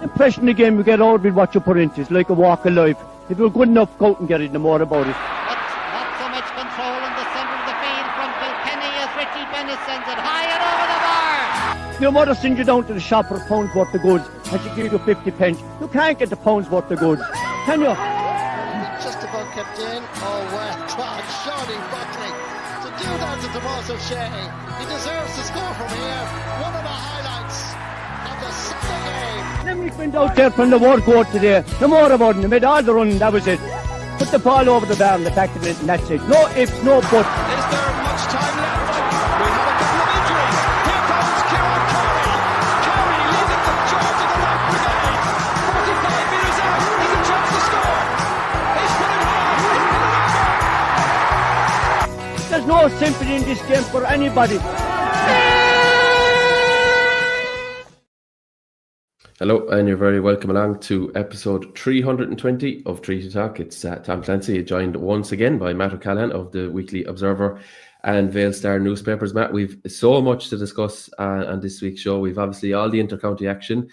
The pressure in the game you get out with what you put into it. It's like a walk of life. If you're good enough, go out and get it, no more about it. Not so much control in the centre of the field from Kilkenny as Richie Bennett sends it high and over the bar. Your mother sends you down to the shop for a pound's worth of goods and she gives you 50 pence. You can't get the pound's worth of goods, can you? Just about kept in. Oh, well, God, Shawnee Buckley. To do that to Tommaso Shea, he deserves to score from here. One of the highlights of the Sunday game. Limerick went out there from the word go today. No more about it. They made all the running, that was it. Put the ball over the bar and the back of it, and that's it. No ifs, no buts. Is there much time left? We have a couple of injuries. Here comes Kieran Curry. Curry leading the charge of the right brigade. 45 metres out. He's a chance to score. He's put it high. There's no sympathy in this game for anybody. Hello, and you're very welcome along to episode 320 of Treaty Talk. It's Tom Clancy, joined once again by Matt O'Callaghan of the Weekly Observer and Vale Star newspapers. Matt, we've so much to discuss on this week's show. We've obviously all the Intercounty action.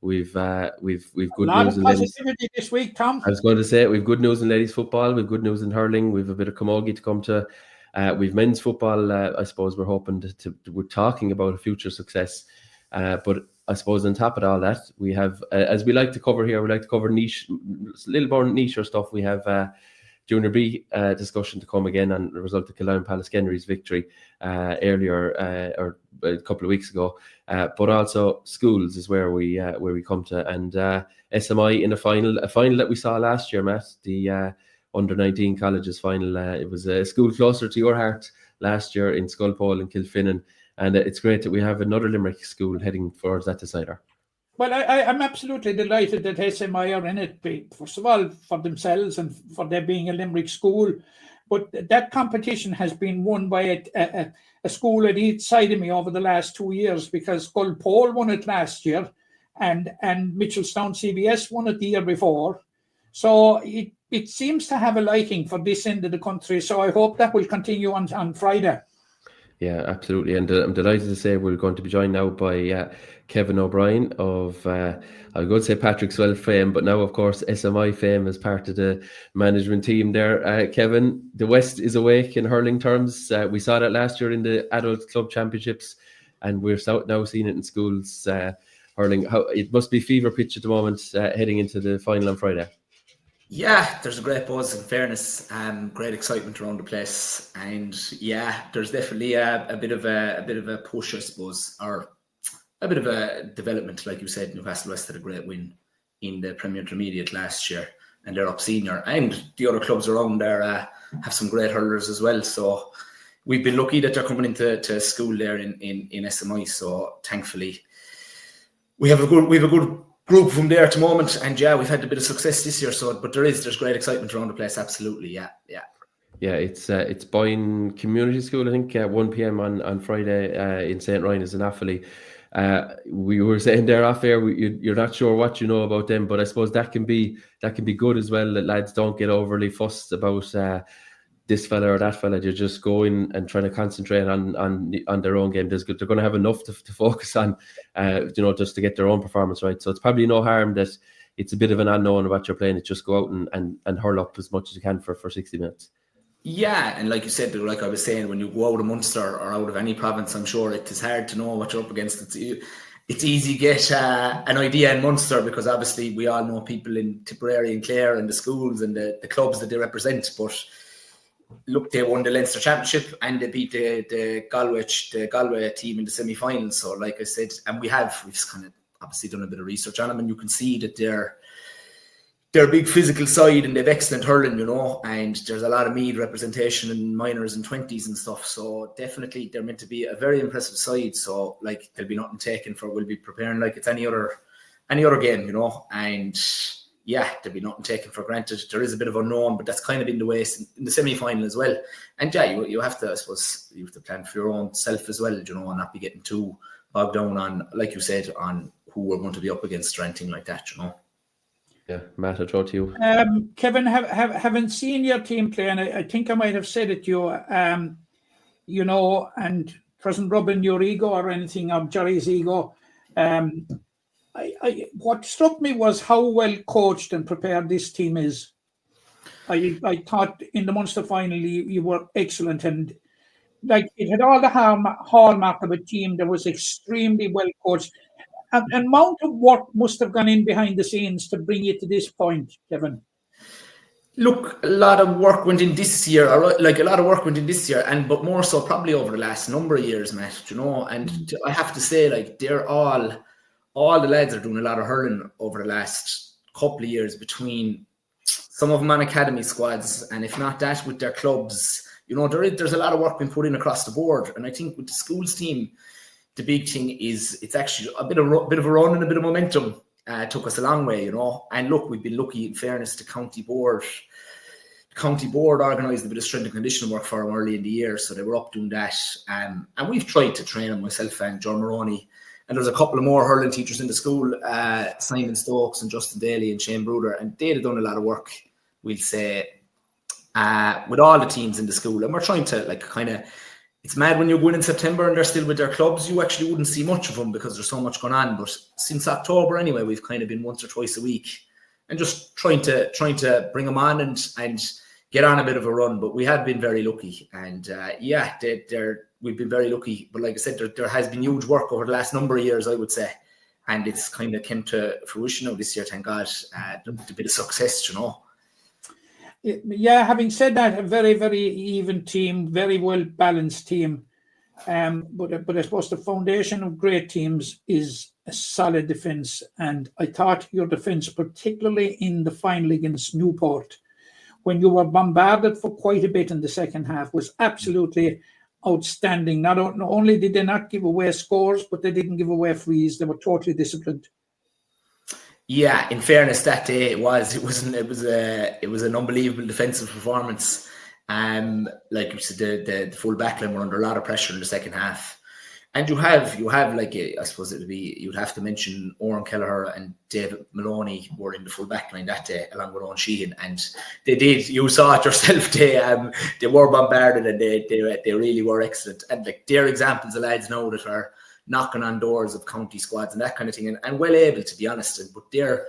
We've good news in ladies. This week, Tom. I was going to say we've good news in ladies football. We've good news in hurling. We've a bit of camogie to come to. We've men's football. I suppose we're hoping we're talking about a future success, but I suppose on top of all that, we have, as we like to cover here, we like to cover niche, a little more niche stuff. We have Junior B discussion to come again on the result of Killeedy-Palace Kenry's victory earlier or a couple of weeks ago. But also schools is where we come to, and SMI in a final that we saw last year, Matt, the under-19 colleges final. It was a school closer to your heart last year in Sculpole and Kilfinnan. And it's great that we have another Limerick school heading towards that decider. Well, I'm absolutely delighted that SMI are in it, first of all, for themselves and for there being a Limerick school. But that competition has been won by a school at each side of me over the last 2 years, because Sculpole won it last year and Mitchelstown CBS won it the year before. So it seems to have a liking for this end of the country. So I hope that will continue on Friday. Yeah, absolutely. And I'm delighted to say we're going to be joined now by Kevin O'Brien of, I was going to say Patrick Swell fame, but now, of course, SMI fame as part of the management team there. Kevin, the West is awake in hurling terms. We saw that last year in the Adult Club Championships, and we're now seeing it in schools hurling. It must be fever pitch at the moment heading into the final on Friday. Yeah, there's a great buzz, in fairness, great excitement around the place, and yeah, there's definitely a bit of a push, I suppose, or a bit of a development. Like you said, Newcastle West had a great win in the Premier Intermediate last year, and they're up senior, and the other clubs around there have some great hurlers as well. So we've been lucky that they're coming into school there in SMI. So thankfully, we have a good group from there at the moment, and yeah, we've had a bit of success this year. So, but there's great excitement around the place. Absolutely, yeah. It's Boyne Community School. I think 1 p.m. on Friday in St. Ryan is an Offaly. We were saying there off air, you're not sure what you know about them, but I suppose that can be good as well. That lads don't get overly fussed about this fella or that fella. They're just going and trying to concentrate on their own game. They're going to have enough to focus on, just to get their own performance right. So it's probably no harm that it's a bit of an unknown about your playing. It's just go out and hurl up as much as you can for 60 minutes. Yeah, and like you said, like I was saying, when you go out of Munster or out of any province, I'm sure it is hard to know what you're up against. It's easy to get an idea in Munster, because obviously we all know people in Tipperary and Clare and the schools and the clubs that they represent. But look, they won the Leinster Championship and they beat the Galway team in the semi-finals. So like I said, and we've kind of obviously done a bit of research on them, and you can see that they're a big physical side and they've excellent hurling, and there's a lot of Meath representation in minors and 20s and stuff. So definitely they're meant to be a very impressive side. So like there'll be nothing taken for, we'll be preparing like it's any other game, and yeah, there'll be nothing taken for granted. There is a bit of unknown, but that's kind of been the way in the semi-final as well. And yeah, you have to, I suppose, you have to plan for your own self as well, and not be getting too bogged down on, like you said, on who we're going to be up against or anything like that, Yeah, Matt, I'll throw to you. Kevin, haven't seen your team play, and I think I might have said it to you, and wasn't rubbing your ego or anything, of Jerry's ego. what struck me was how well coached and prepared this team is. I thought in the Munster final you were excellent, and like it had all the hallmark of a team that was extremely well coached. And amount of work must have gone in behind the scenes to bring you to this point, Kevin. Look, a lot of work went in this year, but more so probably over the last number of years, Matt, you know, and I have to say, like, they're all the lads are doing a lot of hurling over the last couple of years, between some of them on academy squads, and if not that, with their clubs. You know, there's a lot of work being put in across the board, and I think with the schools team, the big thing is it's actually a bit of a run and a bit of momentum. Took us a long way, you know. And look, we've been lucky, in fairness, the county board organised a bit of strength and conditioning work for them early in the year, so they were up doing that. And we've tried to train them, myself and John Maroney. And there's a couple of more hurling teachers in the school, Simon Stokes and Justin Daly and Shane Bruder, and they've done a lot of work, we'll say, with all the teams in the school. And we're trying to, like, kind of, it's mad when you're going in September and they're still with their clubs, you actually wouldn't see much of them because there's so much going on. But since October anyway, we've kind of been once or twice a week and just trying to bring them on and get on a bit of a run. But we have been very lucky, and we've been very lucky. But like I said, there has been huge work over the last number of years, I would say, and it's kind of came to fruition now this year, thank God. A bit of success, you know. Yeah, having said that, a very, very even team, very well balanced team. But I suppose the foundation of great teams is a solid defence. And I thought your defence, particularly in the final against Newport, when you were bombarded for quite a bit in the second half, was absolutely outstanding. Not only did they not give away scores, but they didn't give away frees. They were totally disciplined. Yeah, in fairness, that day it was an unbelievable defensive performance. Like you said, the full backline were under a lot of pressure in the second half, and you have like I suppose it would be, you'd have to mention Oran Kelleher and David Maloney were in the full backline that day along with Owen Sheehan, and they did. You saw it yourself. They were bombarded, and they really were excellent. And like they're examples of lads now that are knocking on doors of county squads and that kind of thing, and well able, to be honest. But they're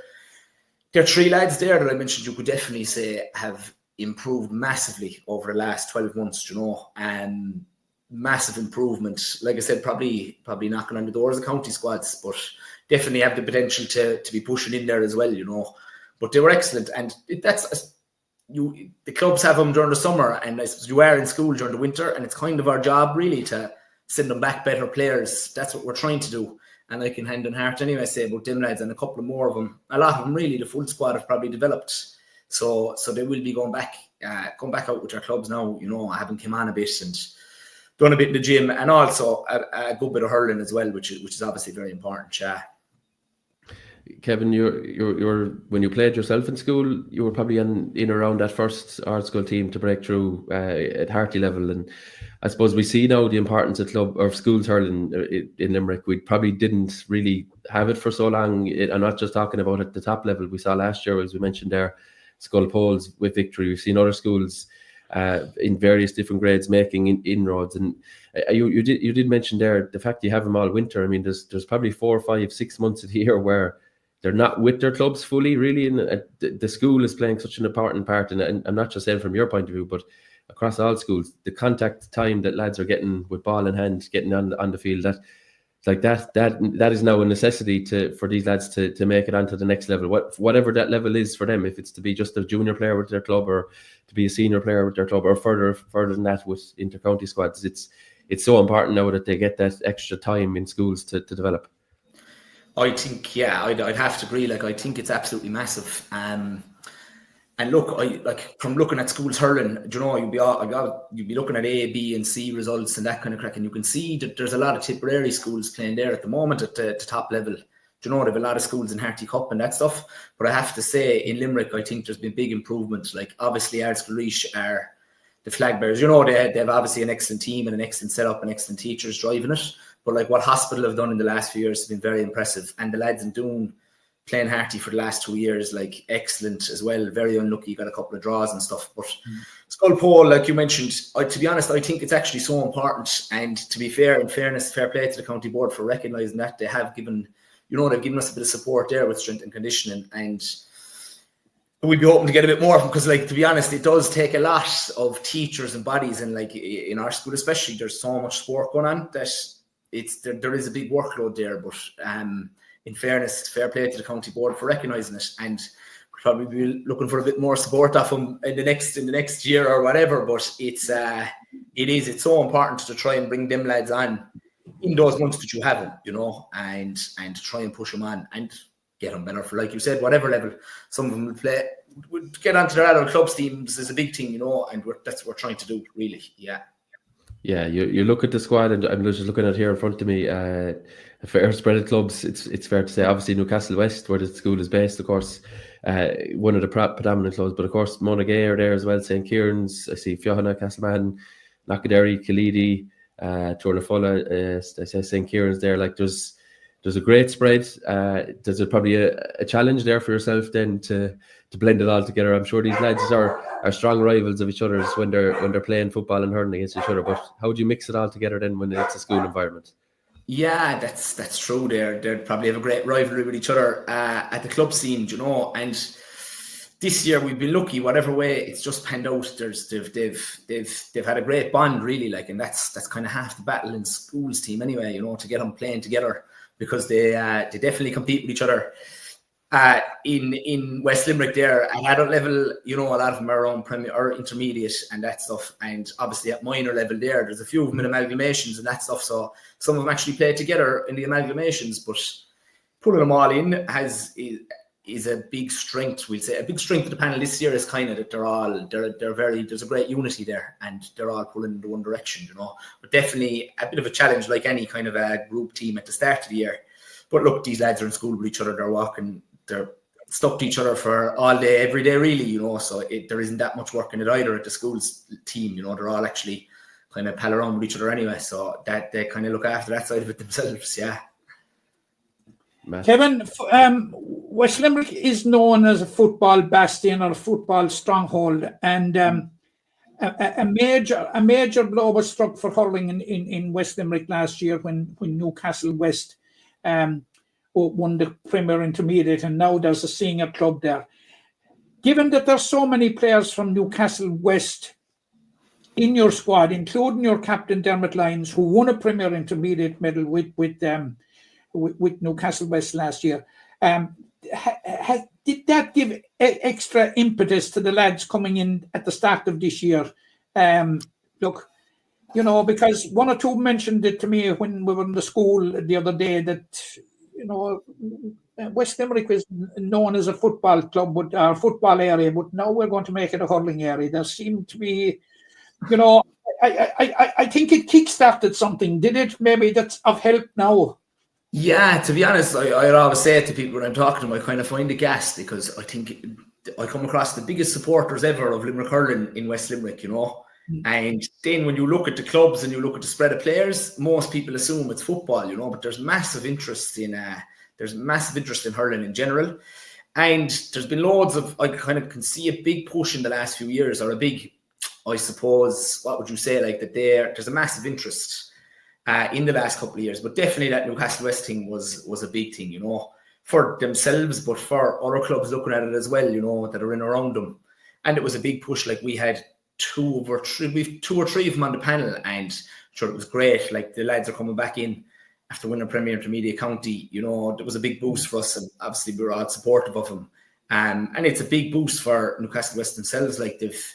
three lads there that I mentioned, you could definitely say have improved massively over the last 12 months, you know, and massive improvement. Like I said, probably knocking on the doors of county squads, but definitely have the potential to be pushing in there as well, you know. But they were excellent, and the clubs have them during the summer, and I suppose you are in school during the winter, and it's kind of our job really to send them back better players. That's what we're trying to do. And I can hand on heart anyway say about them lads, and a couple of more of them, a lot of them really, the full squad have probably developed. So they will be going back out with their clubs now, you know, having come on a bit and done a bit in the gym, and also a good bit of hurling as well, which is obviously very important. Yeah. Kevin, you're when you played yourself in school, you were probably in around that first art school team to break through at Harty level, and I suppose we see now the importance of club or schools hurling in Limerick. We probably didn't really have it for so long. I'm not just talking about at the top level. We saw last year, as we mentioned there, Skull Poles with victory. We've seen other schools in various different grades making inroads. And you did mention there the fact you have them all winter. I mean, there's probably 4, 5, 6 months of the year where they're not with their clubs fully, really. And the school is playing such an important part. And I'm not just saying from your point of view, but across all schools, the contact time that lads are getting with ball in hand, getting on the field, that is now a necessity for these lads to make it onto the next level, whatever that level is for them. If it's to be just a junior player with their club, or to be a senior player with their club, or further than that with intercounty squads, it's so important now that they get that extra time in schools to develop. I think, yeah, I'd have to agree. Like, I think it's absolutely massive. And look, from looking at schools hurling, you know, you'd be looking at A, B, and C results and that kind of crack, and you can see that there's a lot of Tipperary schools playing there at the moment at the top level. You know, they have a lot of schools in Harty Cup and that stuff. But I have to say, in Limerick, I think there's been big improvements. Like, obviously, Arts Laois are the flag bearers. You know, they have obviously an excellent team and an excellent setup and excellent teachers driving it. But like what Hospital have done in the last few years has been very impressive. And the lads in Doon playing Harty for the last 2 years, like, excellent as well. Very unlucky, got a couple of draws and stuff. But Skull Pole, like you mentioned, to be honest, I think it's actually so important. And to be fair, in fairness, fair play to the county board for recognising that. They have given they've given us a bit of support there with strength and conditioning, and we'd be hoping to get a bit more because, like, to be honest, it does take a lot of teachers and bodies, and like in our school especially, there's so much sport going on that there is a big workload there. But in fairness, fair play to the county board for recognising it, and we'll probably be looking for a bit more support off them in the next year or whatever. But it's so important to try and bring them lads on in those months that you have them, and to try and push them on and get them better for, like you said, whatever level. Some of them will play, would get onto their adult clubs teams is a big thing, and that's what we're trying to do, really. Yeah, you look at the squad, and I'm just looking at here in front of me, a fair spread of clubs. It's fair to say, obviously Newcastle West, where the school is based, of course, one of the predominant clubs, but of course Monaghay are there as well, St. Kieran's, I see Fiohanna, Castleman, Knockadary, Killeedy, Tournafulla, I say St. Kieran's there. Like there's a great spread. There's probably a challenge there for yourself then to blend it all together. I'm sure these lads are strong rivals of each other when they're playing football and hurling against each other. But how do you mix it all together then when it's a school environment? Yeah, that's true. They probably have a great rivalry with each other at the club scene, and this year we've been lucky. Whatever way it's just panned out, they've had a great bond, really. Like, and that's kind of half the battle in schools team anyway. To get them playing together, because they definitely compete with each other. In West Limerick there at adult level, a lot of them are around premier or intermediate and that stuff, and obviously at minor level there's a few of them in amalgamations and that stuff, so some of them actually play together in the amalgamations, but putting them all in is a big strength. We'll say a big strength of the panel this year is kind of that they're very, there's a great unity there, and they're all pulling in one direction, but definitely a bit of a challenge like any kind of a group team at the start of the year. But look, these lads are in school with each other, they're stuck to each other for all day, every day, really, so there isn't that much work in it either at the school's team, they're all actually kind of pal around with each other anyway, so that they kind of look after that side of it themselves. Yeah. Kevin, West Limerick is known as a football bastion or a football stronghold, and a major blow was struck for hurling in West Limerick last year when Newcastle West won the Premier Intermediate, and now there's a senior club there. Given that there's so many players from Newcastle West in your squad, including your captain Dermot Lyons, who won a Premier Intermediate medal with Newcastle West last year, did that give extra impetus to the lads coming in at the start of this year? Look, because one or two mentioned it to me when we were in the school the other day that West Limerick was known as a football club, but our football area, but now we're going to make it a hurling area. There seemed to be, I think it kick-started something. Did it? Maybe that's of help now. Yeah, to be honest, I always say it to people when I'm talking to them, I kind of find it gas, because I think I come across the biggest supporters ever of Limerick hurling in West Limerick, And then when you look at the clubs and you look at the spread of players, most people assume it's football, but there's massive interest in hurling in general. And there's been loads of, I kind of can see a big push in the last few years, or a big, I suppose, what would you say, like that there's a massive interest in the last couple of years. But definitely that Newcastle West thing was a big thing, for themselves, but for other clubs looking at it as well, that are in around them. And it was a big push. Like we had two or three of them on the panel, and sure, it was great. Like the lads are coming back in after winning Premier Intermediate County, it was a big boost for us, and obviously we were all supportive of them. And it's a big boost for Newcastle West themselves. Like they've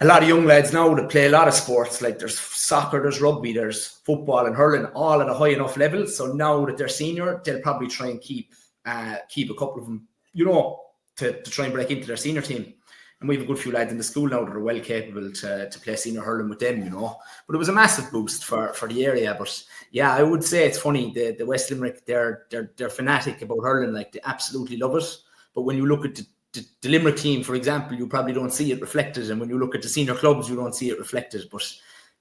a lot of young lads now that play a lot of sports, like there's soccer, there's rugby, there's football and hurling, all at a high enough level. So now that they're senior, they'll probably try and keep a couple of them, to try and break into their senior team. And we have a good few lads in the school now that are well capable to play senior hurling with them, But it was a massive boost for the area. But yeah, I would say it's funny, the West Limerick, they're fanatic about hurling, like they absolutely love it. But when you look at the Limerick team, for example, you probably don't see it reflected. And when you look at the senior clubs, you don't see it reflected. But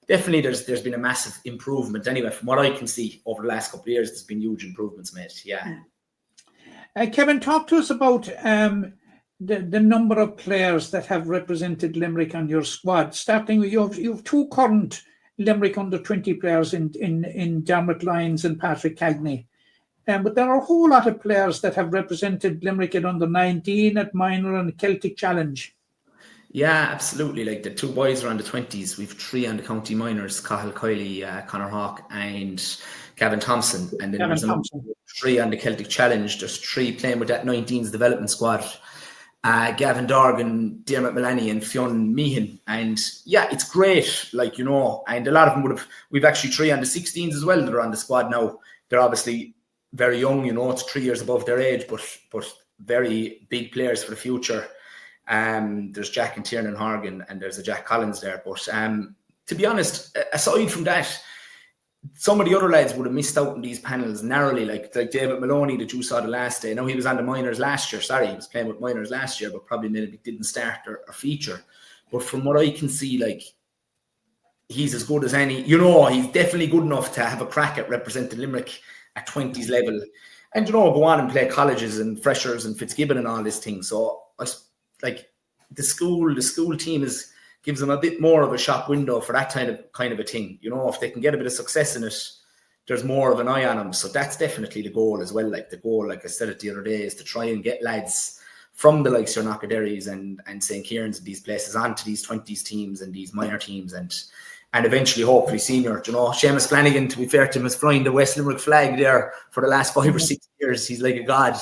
definitely there's been a massive improvement. Anyway, from what I can see over the last couple of years, there's been huge improvements made. Yeah. Kevin, talk to us about the number of players that have represented Limerick on your squad. Starting with you have two current Limerick under 20 players in Dermot Lyons and Patrick Cagney. But there are a whole lot of players that have represented Limerick at under 19, at minor, and Celtic Challenge. Yeah, absolutely. Like the two boys are on the 20s. We've 3 on the county minors: Cathal Kiley, Conor Hawke, and Gavin Thompson. And then there's 3 on the Celtic Challenge. There's 3 playing with that 19s development squad. Gavin Dorgan, Dermot Mullaney, and Fionn Meehan. And yeah, it's great, like, you know, and a lot of them we've actually 3 on the 16s as well that are on the squad now. They're obviously very young, you know, it's 3 years above their age, but very big players for the future. There's Jack and Tiernan Horgan, and there's a Jack Collins there. But to be honest, aside from that, some of the other lads would have missed out on these panels narrowly, like David Maloney that you saw the last day. I know he was on the minors last year. Sorry, he was playing with minors last year, but probably maybe didn't start or feature. But from what I can see, like, he's as good as any. You know, he's definitely good enough to have a crack at representing Limerick at 20s level. And, you know, go on and play colleges and freshers and Fitzgibbon and all this thing. So, like, the school team gives them a bit more of a shop window for that kind of a thing. You know, if they can get a bit of success in it, there's more of an eye on them. So that's definitely the goal as well. Like the goal, like I said it the other day, is to try and get lads from the likes of your Knockaderrys and St. Kieran's and these places onto these 20s teams and these minor teams and eventually hopefully senior. You know, Seamus Flanagan, to be fair to him, is flying the West Limerick flag there for the last 5 or 6 years. He's like a god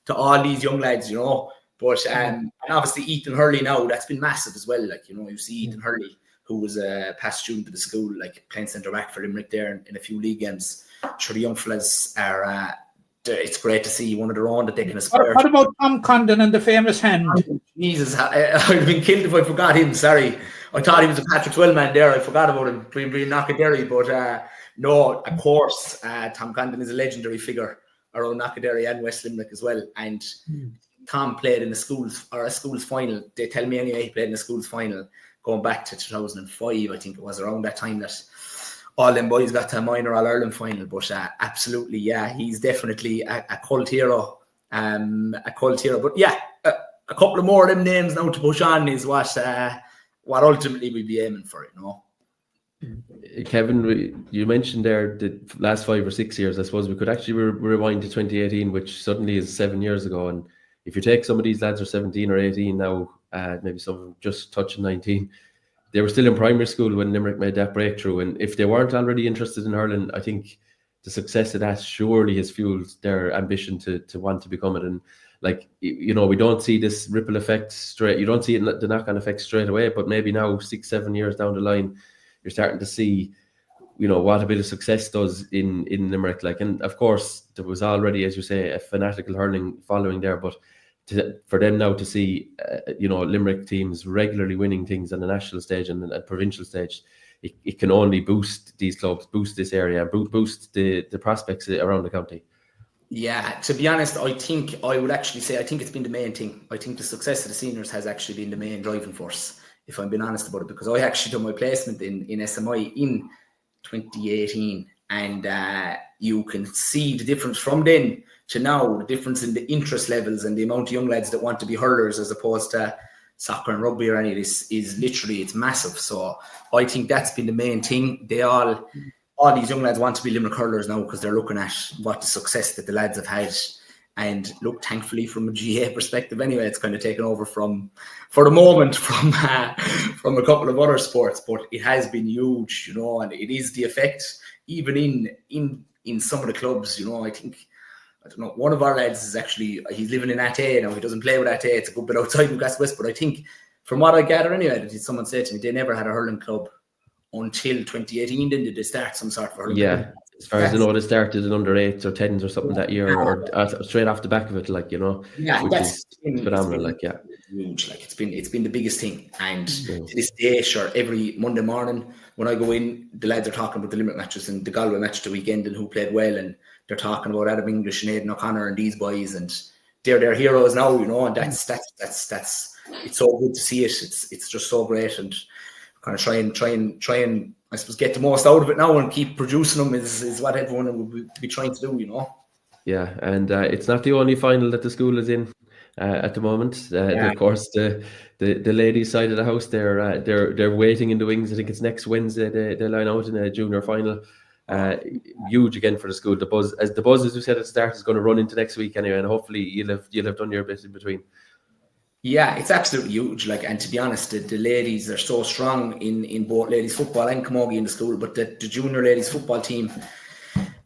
to all these young lads, you know. But and obviously Ethan Hurley now, that's been massive as well. Like, you know, you see Ethan Hurley, who was a past student of the school, like playing centre back for Limerick there in a few league games. Sure, the young fellas are. It's great to see one of their own that they can aspire. What about Tom Condon and the famous hand? Jesus, I'd have been killed if I forgot him. Sorry, I thought he was a Patrick Swell man there. I forgot about him being Knockaderry, but no, of course, Tom Condon is a legendary figure around Knockaderry and West Limerick as well, and. Tom played in a school's final. They tell me anyway, he played in the school's final going back to 2005. I think it was around that time that all them boys got to a minor All-Ireland final. But absolutely, yeah, he's definitely a cult hero. But yeah, a couple of more of them names now to push on is what ultimately we'll be aiming for, you know. Kevin, you mentioned there the last 5 or 6 years. I suppose we could actually rewind to 2018, which suddenly is 7 years ago. And if you take some of these lads are 17 or 18 now, maybe some of them just touching 19, they were still in primary school when Limerick made that breakthrough. And if they weren't already interested in hurling, I think the success of that surely has fueled their ambition to want to become it. And like, you know, we don't see this ripple effect straight. You don't see it, the knock-on effect straight away, but maybe now 6-7 years down the line, you're starting to see, you know, what a bit of success does in Limerick. Like, and of course there was already, as you say, a fanatical hurling following there, but for them now to see, you know, Limerick teams regularly winning things on the national stage and at provincial stage, it can only boost these clubs, boost this area, boost the prospects around the county. Yeah, to be honest, I would actually say I think it's been the main thing. I think the success of the seniors has actually been the main driving force, if I'm being honest about it, because I actually done my placement in SMI in 2018, and you can see the difference from then to now, the difference in the interest levels and the amount of young lads that want to be hurlers as opposed to soccer and rugby or any of this is literally, it's massive. So I think that's been the main thing. All these young lads want to be Limerick hurlers now because they're looking at what the success that the lads have had. And look, thankfully, from a GA perspective, anyway, it's kind of taken over for the moment from a couple of other sports, but it has been huge, you know, and it is the effect even in some of the clubs, you know. I don't know, one of our lads is actually, he's living in Ate now. He doesn't play with Ate. It's a good bit outside Newcastle West, but I think from what I gather anyway, someone said to me, they never had a hurling club until 2018. Then did they start some sort of hurling club? As far as I know, they started in under 8s or 10s or something that year, or straight off the back of it, like, you know, which is phenomenal. Like, yeah, huge. Like, it's been the biggest thing. And to this day, sure, every Monday morning when I go in, the lads are talking about the Limerick matches and the Galway match the weekend and who played well, and they're talking about Adam English and Aidan O'Connor and these boys, and they're heroes now, you know. And that's it's so good to see it. It's just so great, and kind of try and I suppose get the most out of it now and keep producing them is what everyone will be trying to do, you know. Yeah, and it's not the only final that the school is in at the moment. Of course, the ladies' side of the house, they're waiting in the wings. I think it's next Wednesday they line out in a junior final. Huge again for the school. The buzz, as we said at the start, is going to run into next week anyway, and hopefully you'll have done your bit in between. Yeah, it's absolutely huge. Like, and to be honest, the ladies are so strong in both ladies football and camogie in the school. But the junior ladies football team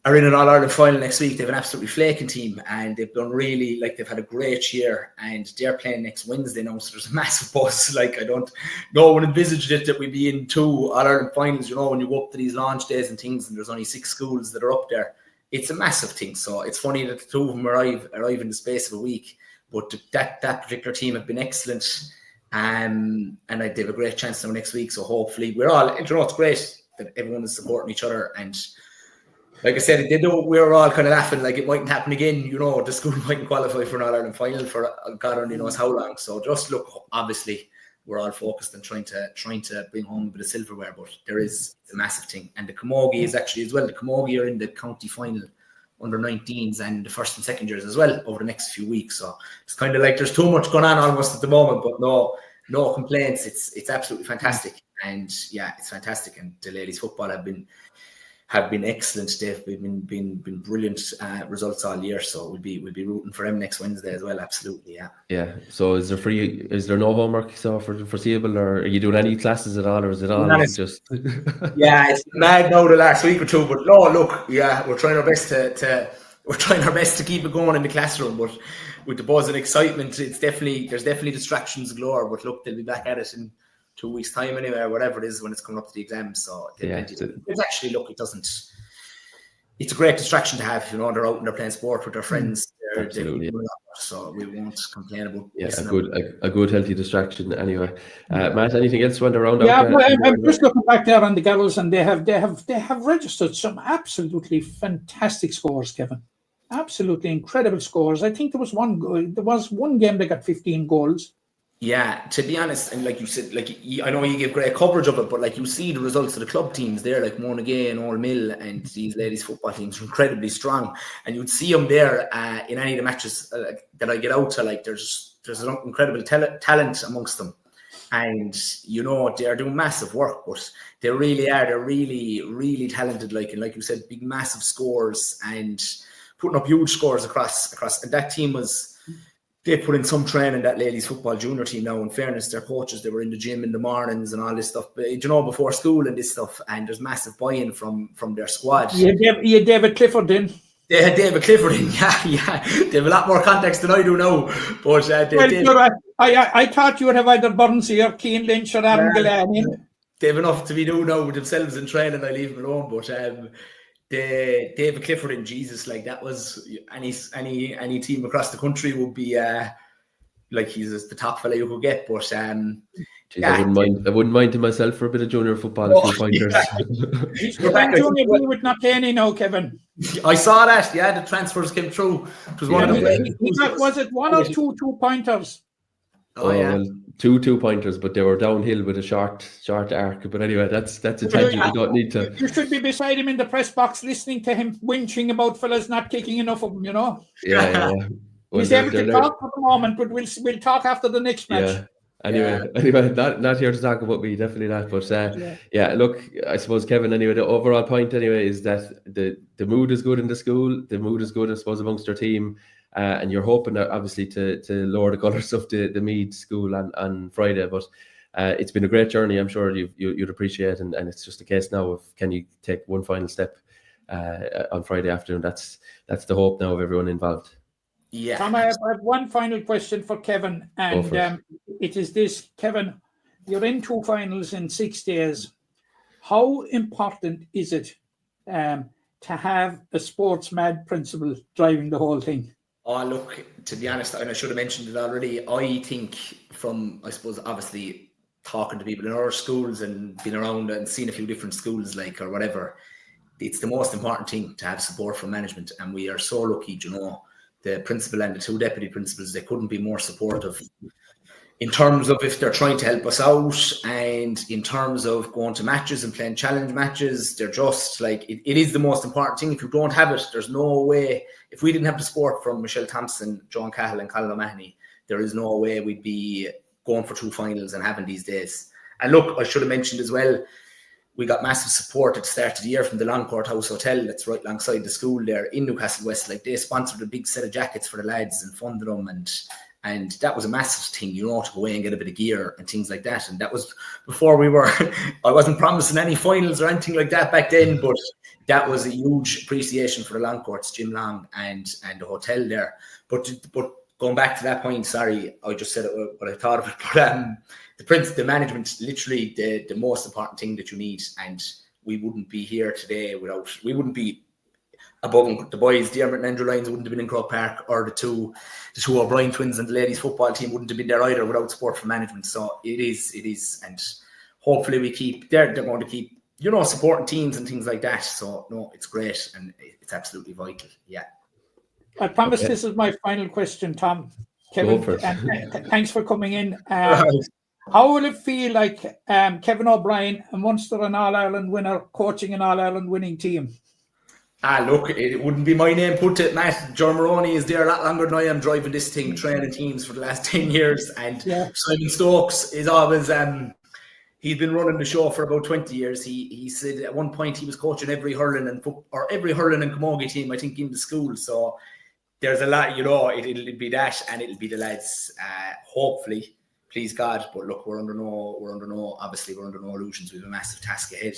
are in an All-Ireland final next week. They have an absolutely flaking team, and they've done really, like, they've had a great year, and they're playing next Wednesday now, so there's a massive buzz. Like, I don't know when envisaged it that we'd be in 2 All-Ireland finals, you know, when you go up to these launch days and things, and there's only 6 schools that are up there. It's a massive thing. So it's funny that the 2 of them arrive in the space of a week, but that particular team have been excellent, and they have a great chance now next week. So hopefully we're all, you know, it's great that everyone is supporting each other, and like I said, we were all kind of laughing like it mightn't happen again. You know, the school mightn't qualify for an All-Ireland final for God only knows how long. So just look, obviously, we're all focused on trying to bring home a bit of silverware, but it's a massive thing. And the camogie is actually as well. The camogie are in the county final under 19s and the first and second years as well over the next few weeks. So it's kind of like there's too much going on almost at the moment, but no complaints. It's absolutely fantastic, and yeah, it's fantastic. And the ladies football have been excellent. They've been brilliant results all year. So we'll be rooting for them next Wednesday as well. Absolutely, yeah. Yeah. So is there no homework for the foreseeable, or are you doing any classes at all, or is it all just? Yeah, it's mad now the last week or two, but no, look, yeah, we're trying our best to keep it going in the classroom, but with the buzz and excitement, there's definitely distractions galore. But look, they'll be back at it in 2 weeks' time anyway, or whatever it is when it's coming up to the exams. So it's actually, look, it's a great distraction to have. You know, they're out and they're playing sport with their friends. So we won't complain about. Yeah, a good healthy distraction anyway. Matt, anything else went around? Yeah, I'm just looking back there on the girls, and they have registered some absolutely fantastic scores, Kevin. Absolutely incredible scores. I think there was one game they got 15 goals. Yeah, to be honest, and like you said, like I know you give great coverage of it, but like you see the results of the club teams there, like Monaghan and Old Mill, and these ladies football teams are incredibly strong, and you'd see them there in any of the matches that I get out to. Like there's an incredible talent amongst them, and you know they're doing massive work, but they really are. They're really, really talented. Like you said, big massive scores and putting up huge scores across. And that team they put in some training, that ladies football junior team now. In fairness, their coaches, they were in the gym in the mornings and all this stuff, but, you know, before school and this stuff, and there's massive buy-in from their squad. You had David Clifford in. They had David Clifford in, yeah. They have a lot more context than I do now. But I thought you would have either Burnsy or Keane Lynch or Aaron Gillane in. They have enough to be doing now with themselves in training. I leave them alone, but David Clifford in, Jesus, like that was any team across the country would be like he's the top fella you could get. But I wouldn't mind to myself for a bit of junior football. A few pointers. Junior B would not play any now, Kevin. I saw that. Yeah, the transfers came through. It was one of them. Was it one or two pointers? Well, two pointers, but they were downhill with a short arc. But anyway, that's a tangent. You don't need to. You should be beside him in the press box, listening to him whinging about fellas not kicking enough of them. You know. Yeah. Well, he's able to talk for the moment, but we'll talk after the next match. Yeah. Anyway, not here to talk about me, definitely not. But look, I suppose, Kevin, anyway, the overall point anyway is that the mood is good in the school. The mood is good, I suppose, amongst our team. And you're hoping obviously to lower the colours of the Meath school on Friday, but it's been a great journey. I'm sure you'd appreciate, and it's just a case now of can you take one final step on Friday afternoon. That's the hope now of everyone involved. Yeah. Tom, I have one final question for Kevin, and it is this: Kevin, you're in 2 finals in 6 days. How important is it to have a sports mad principal driving the whole thing? Oh, look, to be honest, and I should have mentioned it already, I think I suppose, obviously, talking to people in other schools and being around and seeing a few different schools, or whatever, it's the most important thing to have support from management. And we are so lucky, you know, the principal and the 2 deputy principals, they couldn't be more supportive in terms of if they're trying to help us out, and in terms of going to matches and playing challenge matches. They're just like, it is the most important thing. If you don't have it, there's no way. If we didn't have the support from Michelle Thompson, Joan Cahill and Colin O'Mahony, there is no way we'd be going for 2 finals and having these days. And look, I should have mentioned as well, we got massive support at the start of the year from the Longcourt House Hotel that's right alongside the school there in Newcastle West. Like, they sponsored a big set of jackets for the lads and funded them, and that was a massive thing, to go away and get a bit of gear and things like that. And that was before we were, I wasn't promising any finals or anything like that back then, but that was a huge appreciation for the Longcourts, Jim Long and the hotel there. But going back to that point, sorry, I just said what I thought of it, but the management, literally the most important thing that you need, and we wouldn't be here today we wouldn't be above the boys. The Dermot and Andrew Lyons wouldn't have been in Croke Park, or the two O'Brien twins and the ladies football team wouldn't have been there either without support from management. So it is, and hopefully they're going to keep, supporting teams and things like that. So no, it's great and it's absolutely vital. Yeah. I promise this is my final question, Tom. Kevin, thanks for coming in. How will it feel like Kevin O'Brien, a Munster and All-Ireland winner, coaching an All-Ireland winning team? Look, it wouldn't be my name put it, Matt. John Maroney is there a lot longer than I am driving this thing, training teams for the last 10 years. And Simon Stokes is always, he's been running the show for about 20 years. He said at one point he was coaching every hurling and camogie team, I think, in the school. So there's a lot, it'll be that, and it'll be the lads, hopefully, please God. But look, we're under no illusions. We have a massive task ahead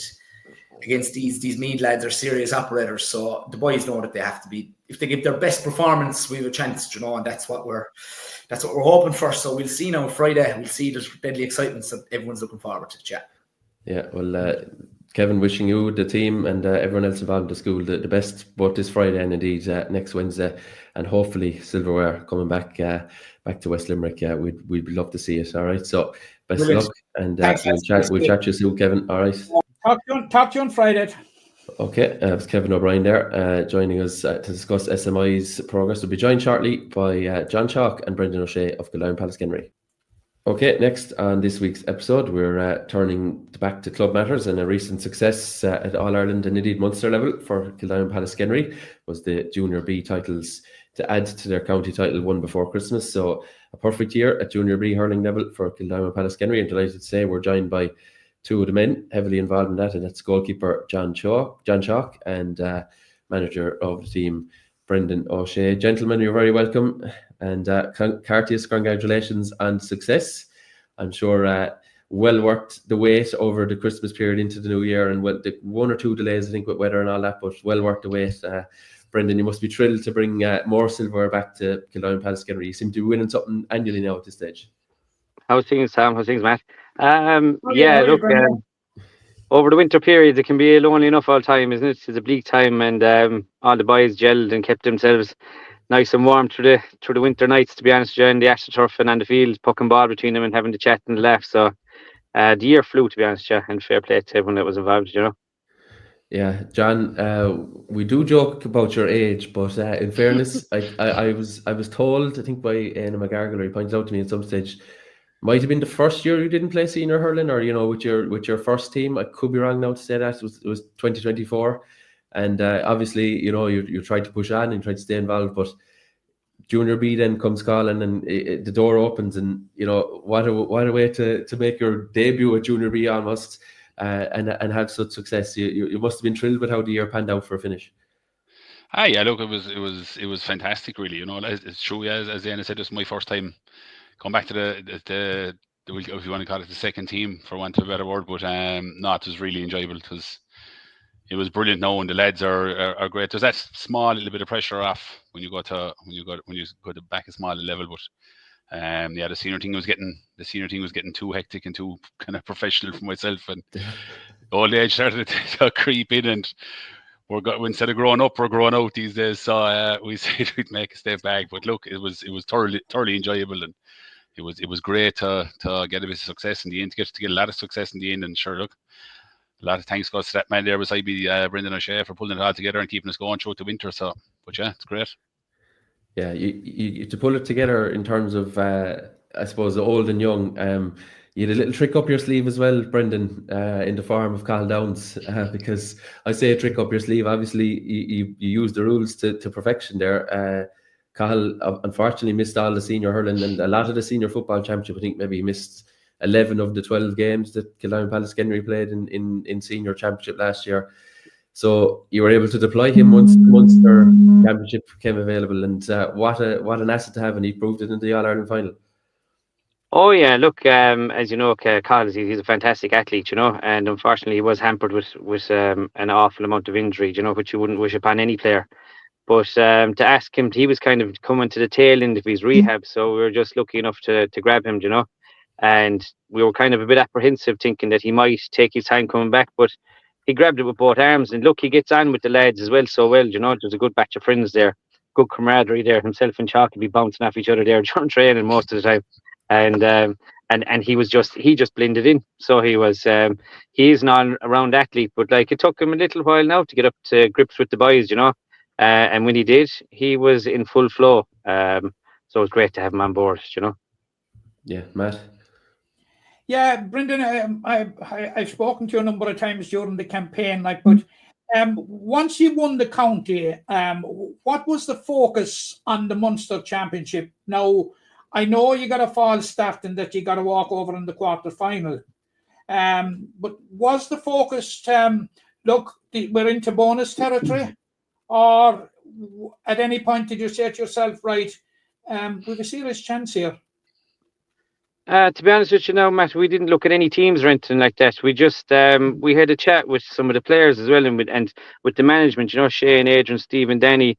against these Meath lads. Are serious operators, so the boys know that they have to be. If they give their best performance, we have a chance, and that's what we're hoping for. So we'll see now Friday. We'll see. There's deadly excitement, so everyone's looking forward to it. Yeah, well, Kevin, wishing you, the team, and everyone else involved in the school the best both this Friday and indeed next Wednesday, and hopefully silverware coming back to West Limerick. We'd love to see it. All right, so best of luck, and we'll chat to you soon, Kevin. All right. Talk to you on Friday. Okay, it's Kevin O'Brien there, joining us to discuss SMI's progress. We'll be joined shortly by John Chalk and Brendan O'Shea of Killeedy-Palace Kenry. Okay, next on this week's episode, we're turning back to club matters, and a recent success at All-Ireland and indeed Munster level for Killeedy-Palace Kenry was the Junior B titles to add to their county title won before Christmas. So a perfect year at Junior B hurling level for Killeedy-Palace Kenry, and delighted to say we're joined by two of the men heavily involved in that, and that's goalkeeper John Chalk and manager of the team Brendan O'Shea. Gentlemen, you're very welcome, and courteous congratulations on success. I'm sure well worked the wait over the Christmas period into the new year, and the one or two delays I think with weather and all that, but well worth the wait. Brendan, you must be thrilled to bring more silverware back to Killeedy-Palace Kenry. You seem to be winning something annually now at this stage. How's things, Sam? How's things, Matt? Over the winter periods, it can be lonely enough all the time, isn't it? It's a bleak time, and all the boys gelled and kept themselves nice and warm through the winter nights, to be honest, in the AstroTurf and on the field, pucking ball between them and having the chat and the laugh. So the year flew, to be honest, and fair play to everyone that was involved, Yeah, John, we do joke about your age, but in fairness, I was told, I think by Anna McGargle, he pointed out to me at some stage, might have been the first year you didn't play senior hurling, or with your first team. I could be wrong now to say that. It was 2024, and obviously you tried to push on and tried to stay involved, but Junior B then comes calling, and the door opens, and what a way to make your debut at Junior B almost, and have such success. You must have been thrilled with how the year panned out for a finish. Yeah, look, it was fantastic, really. It's true, as Anna said, it's my first time come back to the if you want to call it the second team, for want of a better word, but no, it was really enjoyable. It was brilliant knowing the lads are great. There's that small little bit of pressure off when you go to back a smaller level, but the senior team was getting too hectic and too kind of professional for myself, and old age started to creep in, and instead of growing up, we're growing out these days. So we said we'd make a step back, but look, it was thoroughly enjoyable, and it was great to get a bit of success in the end, to get a lot of success in the end. And sure, look, a lot of thanks goes to that man there beside me, Brendan O'Shea, for pulling it all together and keeping us going through the winter. So, but yeah, it's great. Yeah, you to pull it together in terms of I suppose the old and young. You had a little trick up your sleeve as well, Brendan, in the form of Cathal Downs, because I say a trick up your sleeve. Obviously, you used the rules to perfection there. Cathal unfortunately missed all the senior hurling and a lot of the senior football championship. I think maybe he missed 11 of the 12 games that Killeedy-Palace Kenry played in senior championship last year. So you were able to deploy him once the Munster championship became available, and what an asset to have, and he proved it in the All-Ireland final. Oh yeah, look, as you know, Collins, he's a fantastic athlete, you know, and unfortunately he was hampered with an awful amount of injury, you know, which you wouldn't wish upon any player. But to ask him, he was kind of coming to the tail end of his rehab, so we were just lucky enough to grab him, you know, and we were kind of a bit apprehensive, thinking that he might take his time coming back, but he grabbed it with both arms, and look, he gets on with the lads as well, so well, you know, there's a good batch of friends there, good camaraderie there. Himself and Chalk would be bouncing off each other there during training most of the time. And he just blended in. So he is an all-around athlete, but like it took him a little while now to get up to grips with the boys, you know. And when he did, he was in full flow. So it was great to have him on board, you know. Yeah, Matt. Yeah, Brendan, I've spoken to you a number of times during the campaign, like, but once you won the county, what was the focus on the Munster Championship? Now, I know you got a false start and that you got to walk over in the quarter final. But was the focus, look, we're into bonus territory? Or at any point did you say to yourself, right, we have a serious chance here? To be honest with you now, Matt, we didn't look at any teams or anything like that. We just we had a chat with some of the players as well, and with the management, you know, Shane, Adrian, Stephen, Danny,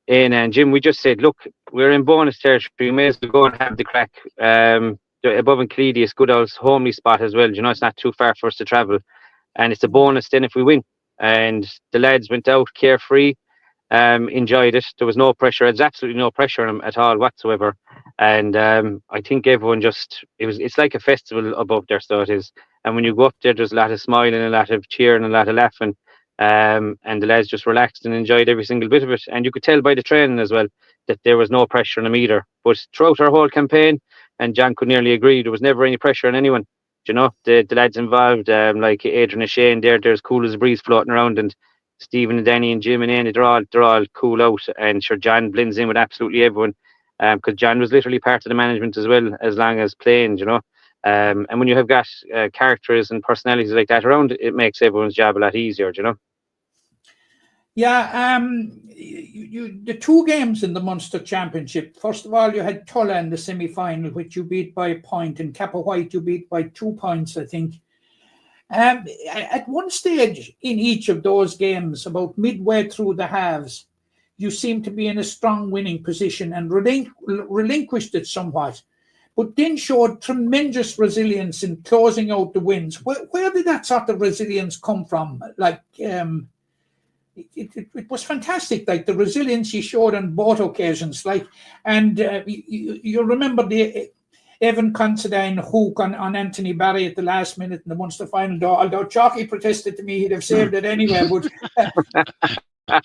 and Jim. We just said, look, we're in bonus territory. We may as well go and have the crack. Above in Killeedy, it's good old homely spot as well. You know, it's not too far for us to travel, and it's a bonus then if we win. And the lads went out carefree, enjoyed it. There was no pressure. There's absolutely no pressure on them at all whatsoever. And I think everyone it's like a festival above there, so it is. And when you go up there, there's a lot of smiling, a lot of cheering, a lot of laughing. And the lads just relaxed and enjoyed every single bit of it. And you could tell by the training as well that there was no pressure on them either. But throughout our whole campaign, and John could nearly agree, there was never any pressure on anyone. You know, the lads involved, like Adrian and Shane, they're as cool as a breeze floating around, and Stephen and Danny and Jim and Andy, they're all cool out. And sure, John blends in with absolutely everyone. Because John was literally part of the management as well, as long as playing, you know. And when you have got characters and personalities like that around, it makes everyone's job a lot easier, you know. Yeah, the two games in the Munster Championship. First of all, you had Tulla in the semi-final, which you beat by a point, and Kappa White you beat by 2 points, I think. At one stage in each of those games, about midway through the halves, you seem to be in a strong winning position and relinquished it somewhat, but then showed tremendous resilience in closing out the wins. Where did that sort of resilience come from? Like, it was fantastic, like the resilience you showed on both occasions. Like, and you remember the Evan Considine hook on Anthony Barry at the last minute in the Munster final, although Chalky protested to me he'd have saved it anyway, but... Chalk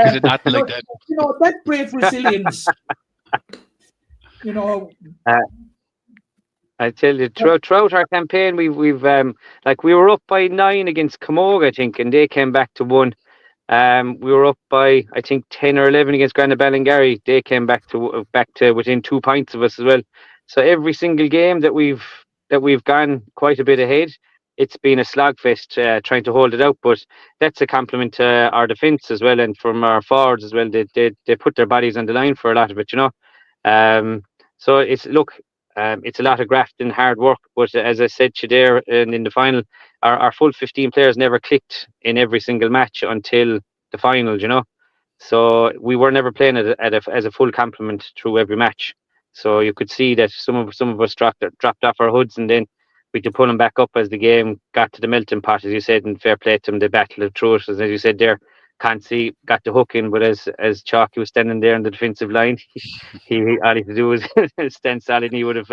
is not like that. You know, that great resilience. You know, I tell you, throughout our campaign, we've like we were up by 9 against Camoga, I think, and they came back to 1. We were up by I think 10 or 11 against Grana Ballingarry. They came back to within 2 points of us as well. So every single game that we've gone quite a bit ahead, it's been a slogfest trying to hold it out, but that's a compliment to our defence as well, and from our forwards as well. They put their bodies on the line for a lot of it, you know. So it's a lot of graft and hard work, but as I said to you there, and in the final, our full 15 players never clicked in every single match until the final, you know. So we were never playing as a full complement through every match. So you could see that some of us dropped off our hoods, and then we could pull them back up as the game got to the melting pot, as you said, and fair play to them, they battled through it. As you said there, Cancy got the hook in, but as Chalky was standing there in the defensive line, he all he had to do was stand solid, and he would have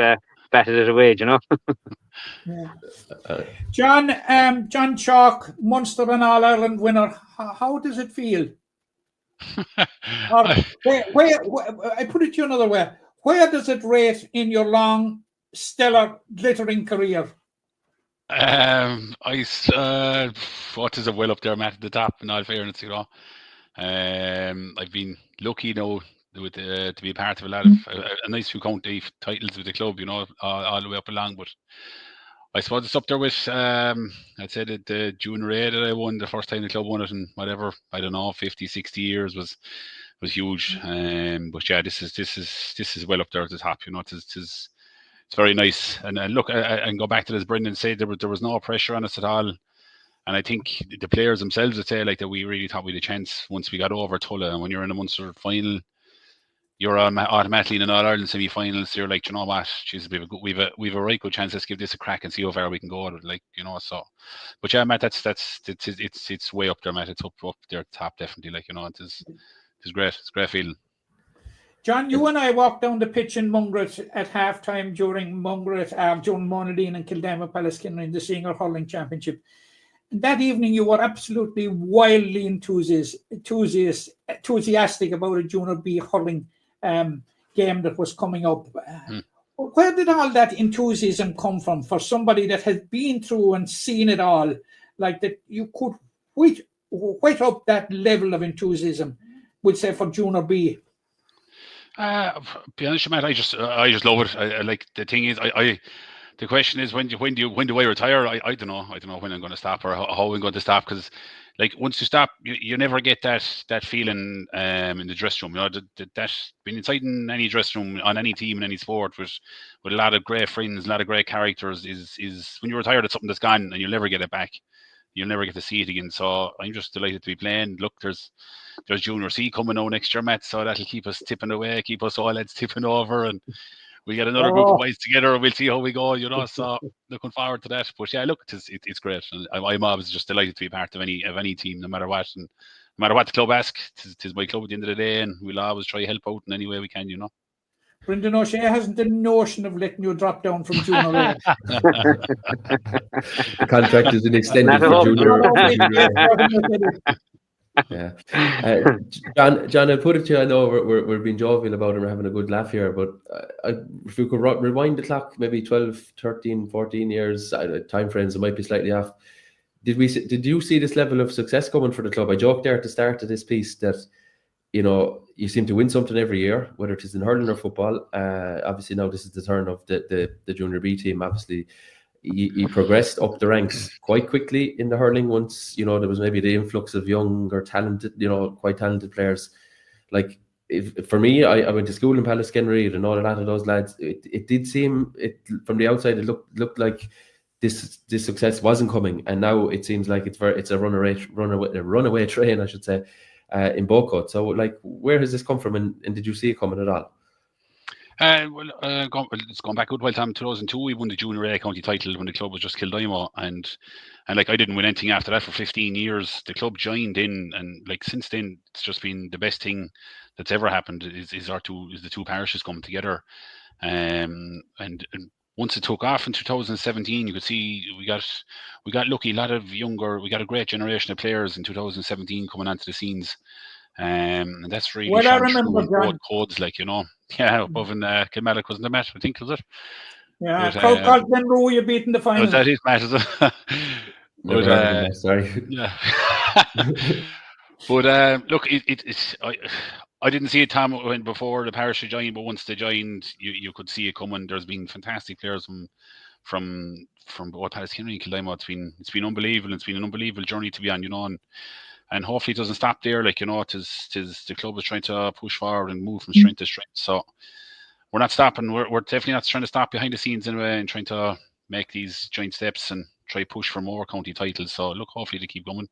batted it away, you know. Yeah. John Chalk, Munster and All-Ireland winner. How does it feel? Or, I put it to you another way. Where does it rate in your long, stellar, glittering career? What is it, well up there, Matt, at the top, in all fairness, you know. I've been lucky, you know, to be a part of a lot of a nice few county titles with the club, you know, all the way up along. But I suppose it's up there with I'd say that the junior A that I won the first time the club won it in whatever, I don't know, 50, 60 years was huge. But yeah, this is well up there at the top, you know. It's very nice. And look, and go back to this, Brendan said there was no pressure on us at all. And I think the players themselves would say like that we really thought we had a chance once we got over Tulla. And when you're in a Munster final, you're automatically in an All-Ireland semi-final. So you're like, you know what, Jesus, we've a right good chance. Let's give this a crack and see how far we can go. Like, you know, so. But yeah, Matt, it's way up there, Matt. It's up there at the top, definitely. Like, you know, it's great. It's a great feeling. John, you and I walked down the pitch in Mungret at halftime during Monadine and Killeedy-Palace Kenry in the Senior Hurling Championship. And that evening, you were absolutely wildly enthusiastic about a Junior B hurling game that was coming up. Where did all that enthusiasm come from for somebody that has been through and seen it all? Like that, you could whet up that level of enthusiasm, we'd say, for Junior B. Be honest, Matt, I just love it. I like the thing is, the question is when do I retire? I don't know. I don't know when I'm going to stop or how I'm going to stop, because like once you stop, you never get that feeling in the dressing room. You know, that being inside in any dressing room on any team in any sport with a lot of great friends, a lot of great characters is when you retire, it's something that's gone and you'll never get it back. You'll never get to see it again. So I'm just delighted to be playing. Look, there's Junior C coming out next year, Matt. So that'll keep us tipping away, keep us all heads tipping over, and we get another group of boys together and we'll see how we go, you know. So looking forward to that. But yeah, look, it's great. And I'm always just delighted to be part of any team, no matter what. And no matter what the club asks, it's my club at the end of the day, and we'll always try to help out in any way we can, you know. Brendan O'Shea hasn't the notion of letting you drop down from Junior. The contract is an extended for Junior. Yeah, John, I'll put it to you. I know we're being jovial about it, we're having a good laugh here, but if we could rewind the clock, maybe 12, 13, 14 years, time frames, it might be slightly off. Did you see this level of success coming for the club? I joked there at the start of this piece that, you know, you seem to win something every year, whether it is in hurling or football. Obviously now this is the turn of the Junior B team. Obviously, he progressed up the ranks quite quickly in the hurling once, you know, there was maybe the influx of young or talented, you know, quite talented players. Like, for me, I went to school in Palace Kenry and all a lot of those lads. It did seem, from the outside, it looked like this success wasn't coming, and now it seems like it's a runaway train, I should say, in Bowcoat. So, like, where has this come from, and did you see it coming at all? It's gone back a good while. Time 2002, we won the Junior A county title when the club was just Killeedy-Palace, and like I didn't win anything after that for 15 years. The club joined in, and like since then, it's just been the best thing that's ever happened. Is the two parishes coming together, and once it took off in 2017, you could see we got lucky. We got a great generation of players in 2017 coming onto the scenes. And that's really well, I remember both codes, like, you know, above in Kilmallock wasn't the match, I think, was it? Yeah, called Kenry, you beating the final. That is match, is it? But, sorry. Yeah. But look, I didn't see it, Tom, before the parish joined, but once they joined, you could see it coming. There's been fantastic players from both Palace Kenry and Killeedy-Palace. It's been unbelievable. It's been an unbelievable journey to be on, you know, and hopefully it doesn't stop there. Like, you know, the club is trying to push forward and move from strength to strength. So we're not stopping. We're definitely not trying to stop behind the scenes anyway, and trying to make these joint steps and try push for more county titles. So look, hopefully they keep going.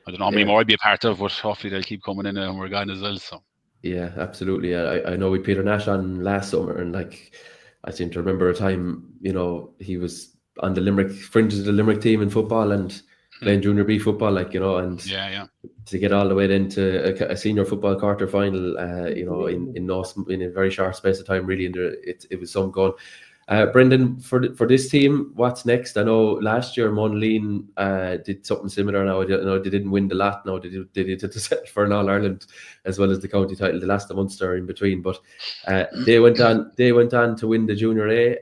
I don't know how many more I'd be a part of, but hopefully they'll keep coming in and we're gone as well. So yeah, absolutely. I know we Peter Nash on last summer, and like I seem to remember a time, you know, he was on the Limerick fringes of the Limerick team in football and playing Junior B football, like, you know, and to get all the way then to a senior football quarter final, you know, in a very short space of time, really, it was some going. Brendan, for this team, what's next? I know last year Monleen did something similar. Now, they didn't win the lot. Now they did to settle for an All Ireland as well as the county title. They lost the Munster in between, but they went on to win the Junior A.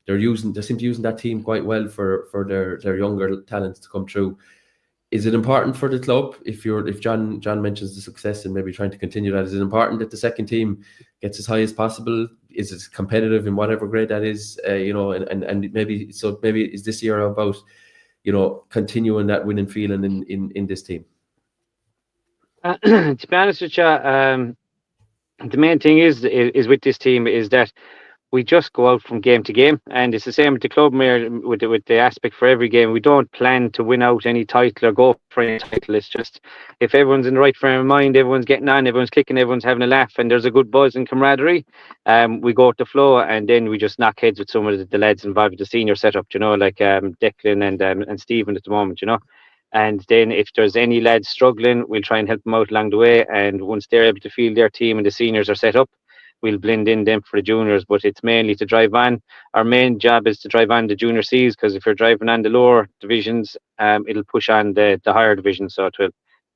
They seem to be using that team quite well for their younger talents to come through. is it important for the club, if John mentions the success and maybe trying to continue that, is it important that the second team gets as high as possible? Is it competitive in whatever grade that is? And maybe is this year about, continuing that winning feeling in this team? To be honest with you, the main thing is with this team is that we just go out from game to game, and it's the same with the club, with the aspect for every game. We don't plan to win out any title or go for any title. It's just, if everyone's in the right frame of mind, everyone's getting on, everyone's clicking, everyone's having a laugh, and there's a good buzz and camaraderie, we go with the flow, and then we just knock heads with some of the lads involved with the senior setup, like Declan and Stephen at the moment, And then if there's any lads struggling, we'll try and help them out along the way. And once they're able to feel their team and the seniors are set up, we'll blend in them for the juniors. But it's mainly to drive on. Our main job is to drive on the junior C's, because if you're driving on the lower divisions, it'll push on the higher divisions. So it will.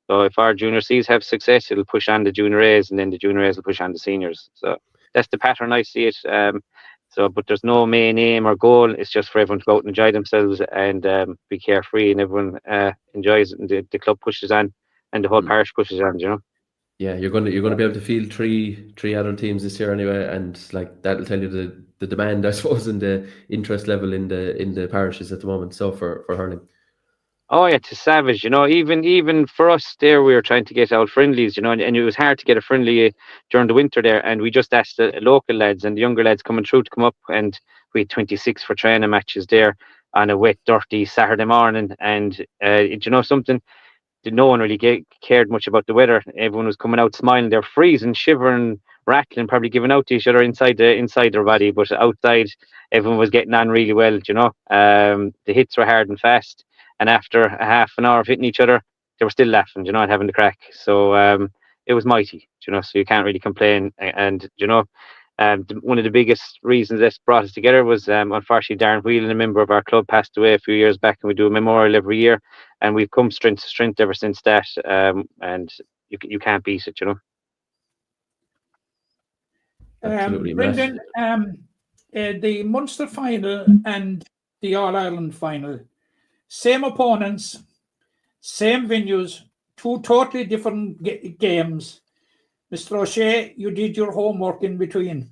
So if our junior C's have success, it'll push on the junior A's, and then the junior A's will push on the seniors. So that's the pattern I see it. But there's no main aim or goal. It's just for everyone to go out and enjoy themselves and be carefree, and everyone enjoys it, and the club pushes on, and the whole parish pushes on. Yeah, you're going to be able to field three adult teams this year anyway, and that'll tell you the demand, I suppose, and the interest level in the parishes at the moment. So for hurling. Oh yeah, it's savage, even for us there, we were trying to get out friendlies, and it was hard to get a friendly during the winter there, and we just asked the local lads and the younger lads coming through to come up, and we had 26 for training matches there on a wet, dirty Saturday morning, and something, no one really cared much about the weather. Everyone was coming out smiling. They're freezing, shivering, rattling, probably giving out to each other inside their body, but outside everyone was getting on really well. The hits were hard and fast. And after a half an hour of hitting each other, they were still laughing, and having the crack. So it was mighty, so you can't really complain. And, one of the biggest reasons this brought us together was, unfortunately, Darren Whelan, a member of our club, passed away a few years back, and we do a memorial every year. And we've come strength to strength ever since that. And you can't beat it, Absolutely, Brendan, the Munster final and the All-Ireland final, same opponents, same venues, two totally different games. Mr. O'Shea, you did your homework in between.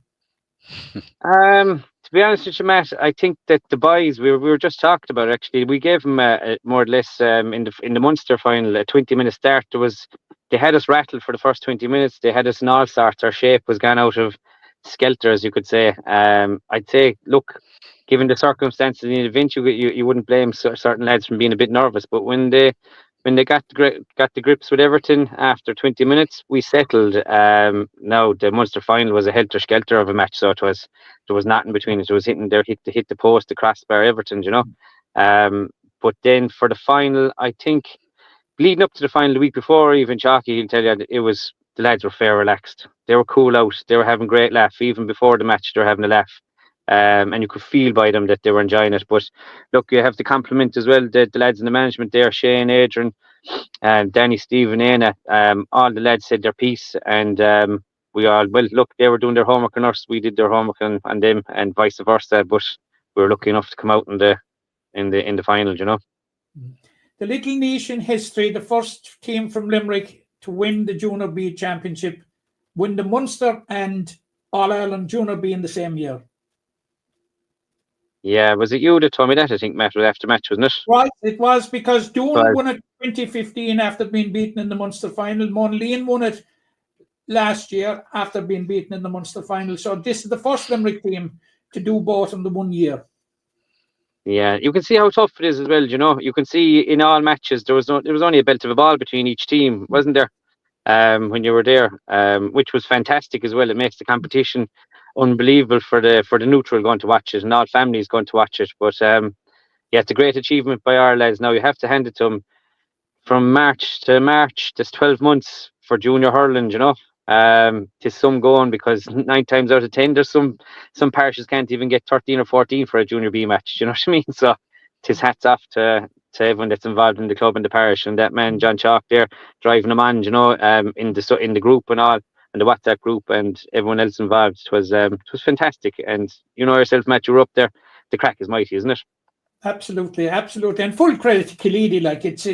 To be honest with you, Matt, I think that the boys, we were just talking about it, actually, we gave them more or less in the Munster final a 20-minute start. They had us rattled for the first 20 minutes. They had us in all sorts. Our shape was gone out of skelter, as you could say. I'd say, look, given the circumstances in the event, you wouldn't blame certain lads from being a bit nervous. But when they got the grips with Everton after 20 minutes, we settled. Now the Munster final was a helter-skelter of a match, so there was nothing between it. It was hit the post, the crossbar, Everton, But then for the final, I think, leading up to the final the week before, even Chalky, he'll tell you, the lads were fair relaxed. They were cool out. They were having a great laugh. Even before the match, they were having a laugh. And you could feel by them that they were enjoying it. But look, you have to compliment as well the lads in the management there, Shane, Adrian, Danny, Stephen, Anna. All the lads said their piece, and we all, look, they were doing their homework on us. We did their homework on them, and vice versa. But we were lucky enough to come out in the final, The little niche in history, the first team from Limerick to win the Junior B Championship, win the Munster and All-Ireland Junior B in the same year. Yeah, was it you that told me that? I think, Matt, was after match, wasn't it? Right, it was, because Doon won it 2015 after being beaten in the Munster final. Monleen won it last year after being beaten in the Munster final. So this is the first Limerick team to do both in the 1 year. Yeah, you can see how tough it is as well. You can see in all matches there was only a belt of a ball between each team, wasn't there? When you were there, which was fantastic as well. It makes the competition unbelievable for the neutral going to watch it, and all families going to watch it. But yeah, it's a great achievement by our lads. Now you have to hand it to them. From March to March, there's 12 months for junior hurling. There's some going, because 9 times out of 10, there's some parishes can't even get 13 or 14 for a junior B match. Do you know what I mean? So tis hats off to everyone that's involved in the club and the parish, and that man John Chalk there driving them on, in the group and all, and the WhatsApp group, and everyone else involved. It was fantastic. And yourself, Matt, you were up there. The crack is mighty, isn't it? Absolutely, absolutely, and full credit to Killeedy. Like it's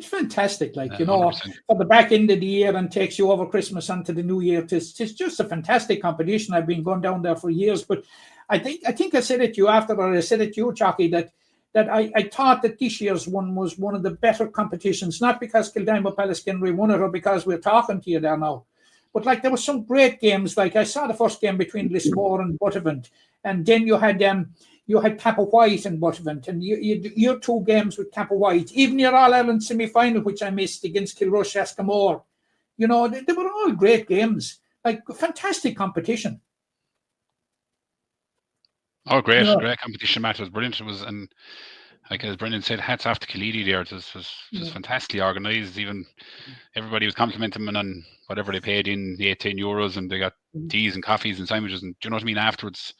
fantastic. Like, you know, 100%. for the back end of the year and takes you over Christmas onto the New Year. It's just a fantastic competition. I've been going down there for years, but I think I said it to you after, or I said it to you, Chalky, that I thought that this year's one was one of the better competitions, not because Killeedy-Palace Kenry won it or because we're talking to you there now, but like there were some great games. Like I saw the first game between Lismore and Buttevant, and then you had Kappa White and Buttevant, and your 2 games with Kappa White, even your All-Ireland semi-final, which I missed against Kilrush Askamore. You know, they were all great games, like fantastic competition. Oh, great, Yeah. great competition, Matt. It was brilliant. It was, and like as Brendan said, hats off to Killeedy there. It was just fantastically organised. Even everybody was complimenting them on whatever they paid in, the 18 euros, and they got teas and coffees and sandwiches. And do you know what I mean? Afterwards,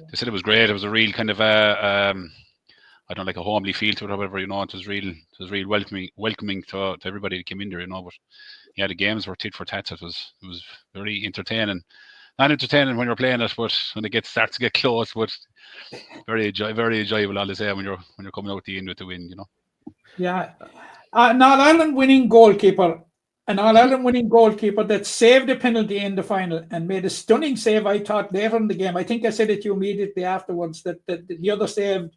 they said it was great. It was a real kind of I don't like a homely feel to it, however, you know. It was real welcoming to everybody that came in there, you know. But yeah, the games were tit for tat. It was very entertaining. Not entertaining when you're playing it, but when it starts to get close, but very enjoyable, all the same, when you're coming out the end with the win, you know. Yeah, an All-Ireland winning goalkeeper that saved a penalty in the final and made a stunning save, I thought, later in the game. I think I said it to you immediately afterwards that the other save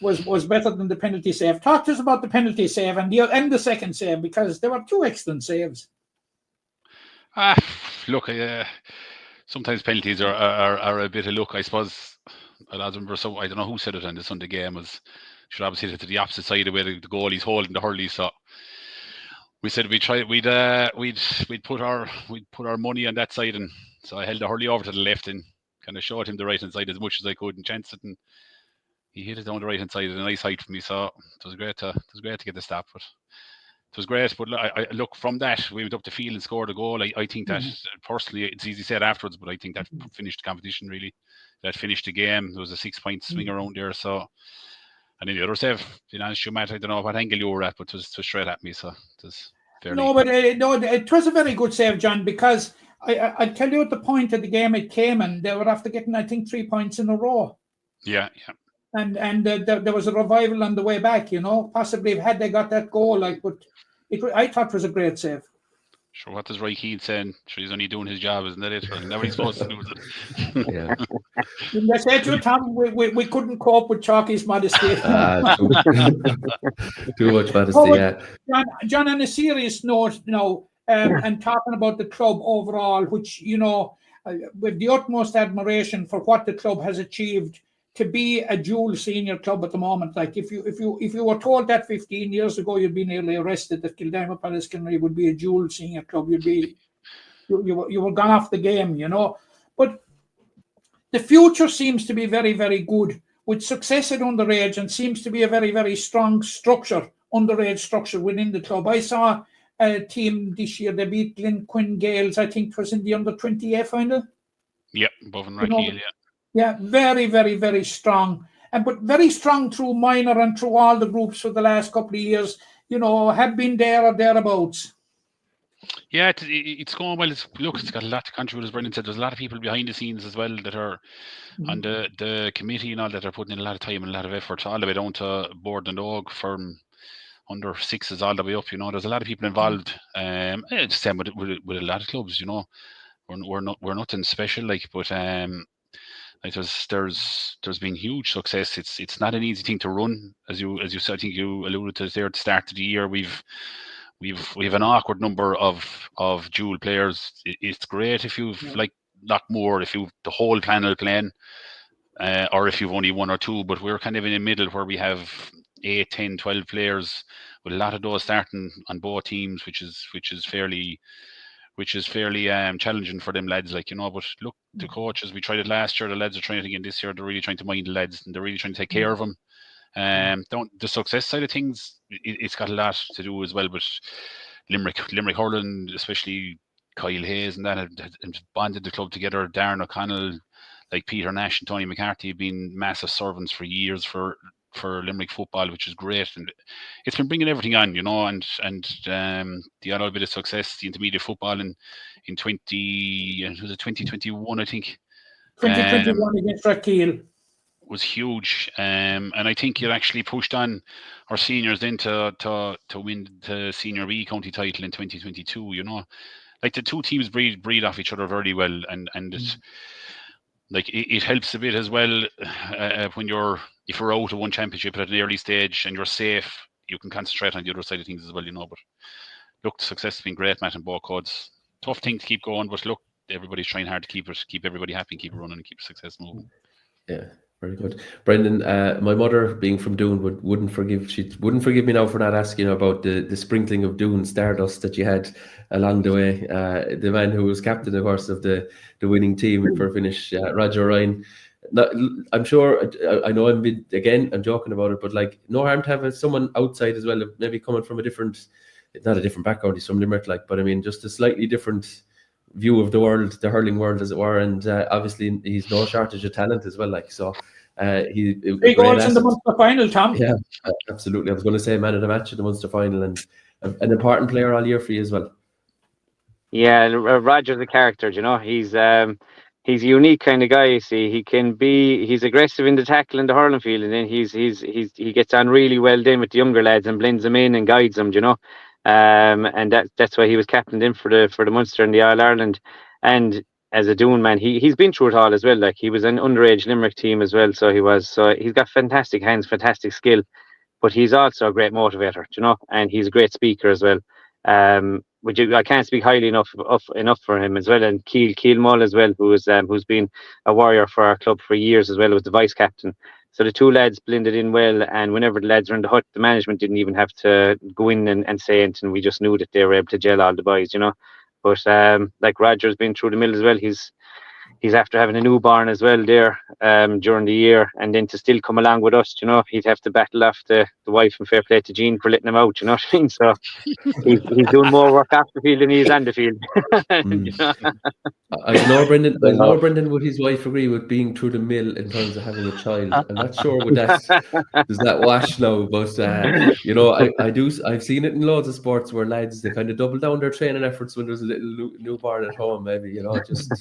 was better than the penalty save. Talk to us about the penalty save and the second save, because there were 2 excellent saves. Look, sometimes penalties are a bit of luck, I suppose. I remember, so I don't know who said it on the Sunday game, should obviously hit it to the opposite side of where the goalie's holding the hurley. So we said we'd put our money on that side, and so I held the hurley over to the left and kind of showed him the right hand side as much as I could and chanced it, and he hit it down the right hand side at a nice height for me. So it was great to get the stop, but it was great. But I look, from that we went up the field and scored a goal. I think that personally, it's easy said afterwards, but I think that finished the competition really. That finished the game. There was a 6-point swing around there. So, and then the other save, to be honest, Matt, I don't know what angle you were at, but it was straight at me. So it was fairly. No, but it was a very good save, John, because I tell you at the point of the game it came, and they were after getting, I think, 3 points in a row. Yeah. And there was a revival on the way back, you know. Possibly had they got that goal, like, but I thought it was a great save. Sure, what does Roy Keane saying? Sure, he's only doing his job, isn't that it? Or never he's supposed to do it. Yeah. I said to you, Tom, we couldn't cope with Chalky's modesty. Too much modesty, yeah. John, on a serious note, you know, and talking about the club overall, which, you know, with the utmost admiration for what the club has achieved to be a dual senior club at the moment. Like if you were told that 15 years ago, you'd be nearly arrested that Killeedy-Palace Kenry would be a dual senior club. You were gone off the game, you know. But the future seems to be very, very good with success at underage, and seems to be a very, very strong underage structure within the club. I saw a team this year, they beat Glenquin Gales, I think it was in the under-20A final. Yep, above and Rackeel, yeah. Yeah, very, very, very strong. But very strong through minor and through all the groups for the last couple of years, you know, have been there or thereabouts. Yeah, it's going well. It's got a lot to contribute, as Brendan said. There's a lot of people behind the scenes as well that are on the committee and all that are putting in a lot of time and a lot of effort, all the way down to Board and Oak from under 6s all the way up. You know, there's a lot of people involved. It's the same with a lot of clubs. You know, we're nothing special, like, but like there's been huge success. It's not an easy thing to run, as you said. I think you alluded to there at the start of the year. We have an awkward number of dual players. It's great if you've like not more, if you've the whole panel playing, or if you've only 1 or 2. But we're kind of in the middle where we have 8, 10, 12 players, with a lot of those starting on both teams, which is fairly challenging for them lads, like, you know. But look, the coaches, we tried it last year, the lads are trying it again this year. They're really trying to mind the lads, and they're really trying to take care of them. The success side of things, it's got a lot to do as well. But Limerick hurling, especially Kyle Hayes and that, have bonded the club together. Darren O'Connell, like Peter Nash and Tony McCarthy, have been massive servants for years for Limerick football, which is great, and it's been bringing everything on, you know. And the other bit of success, the intermediate football in 2021, I think. 2021 against Rackeel. was huge, and I think it actually pushed on our seniors then to win the Senior B county title in 2022. You know, like the two teams breed off each other very well, and it's like it helps a bit as well when if you're out of one championship at an early stage and you're safe, you can concentrate on the other side of things as well. You know, but look, the success has been great, Matt, and both codes. Tough thing to keep going, but look, everybody's trying hard to keep everybody happy, and keep it running, and keep success moving. Yeah, very good, Brendan. My mother, being from Doon, wouldn't forgive me now for not asking about the sprinkling of Doon stardust that you had along the way. The man who was captain, of course, of the winning team for finish, Roger Ryan. I'm sure. I know I'm joking about it, but like, no harm to have someone outside as well, maybe coming from not a different background. He's from Limerick, but I mean, just a slightly different view of the world, the hurling world, as it were, and obviously he's no shortage of talent as well. He 3 goals in the Munster final, Tom. Yeah, absolutely. I was going to say man of the match in the Munster final, and an important player all year for you as well. Yeah, Roger's a character. You know, he's a unique kind of guy. You see, he's aggressive in the tackle in the hurling field, and then he gets on really well then with the younger lads and blends them in and guides them. You know. And that's why he was captained in for the Munster and the All-Ireland. And as a Doon man, he's been through it all as well. Like, he was an underage Limerick team as well, so he's got fantastic hands, fantastic skill, but he's also a great motivator, you know, and he's a great speaker as well. I can't speak highly enough for him as well. And Keil Mull as well, who's been a warrior for our club for years as well, was the vice captain. So the two lads blended in well, and whenever the lads were in the hut, the management didn't even have to go in and say anything. We just knew that they were able to gel all the boys, you know. But like, Roger's been through the mill as well. He's after having a newborn as well there during the year, and then to still come along with us, you know, he'd have to battle off the wife, and fair play to Jean for letting him out, you know what I mean? So he's doing more work off the field than he is on the field. You know? I know Brendan would his wife agree with being through the mill in terms of having a child. I'm not sure does that wash now, but you know, I've seen it in loads of sports where lads, they kind of double down their training efforts when there's a little newborn at home, maybe, you know, just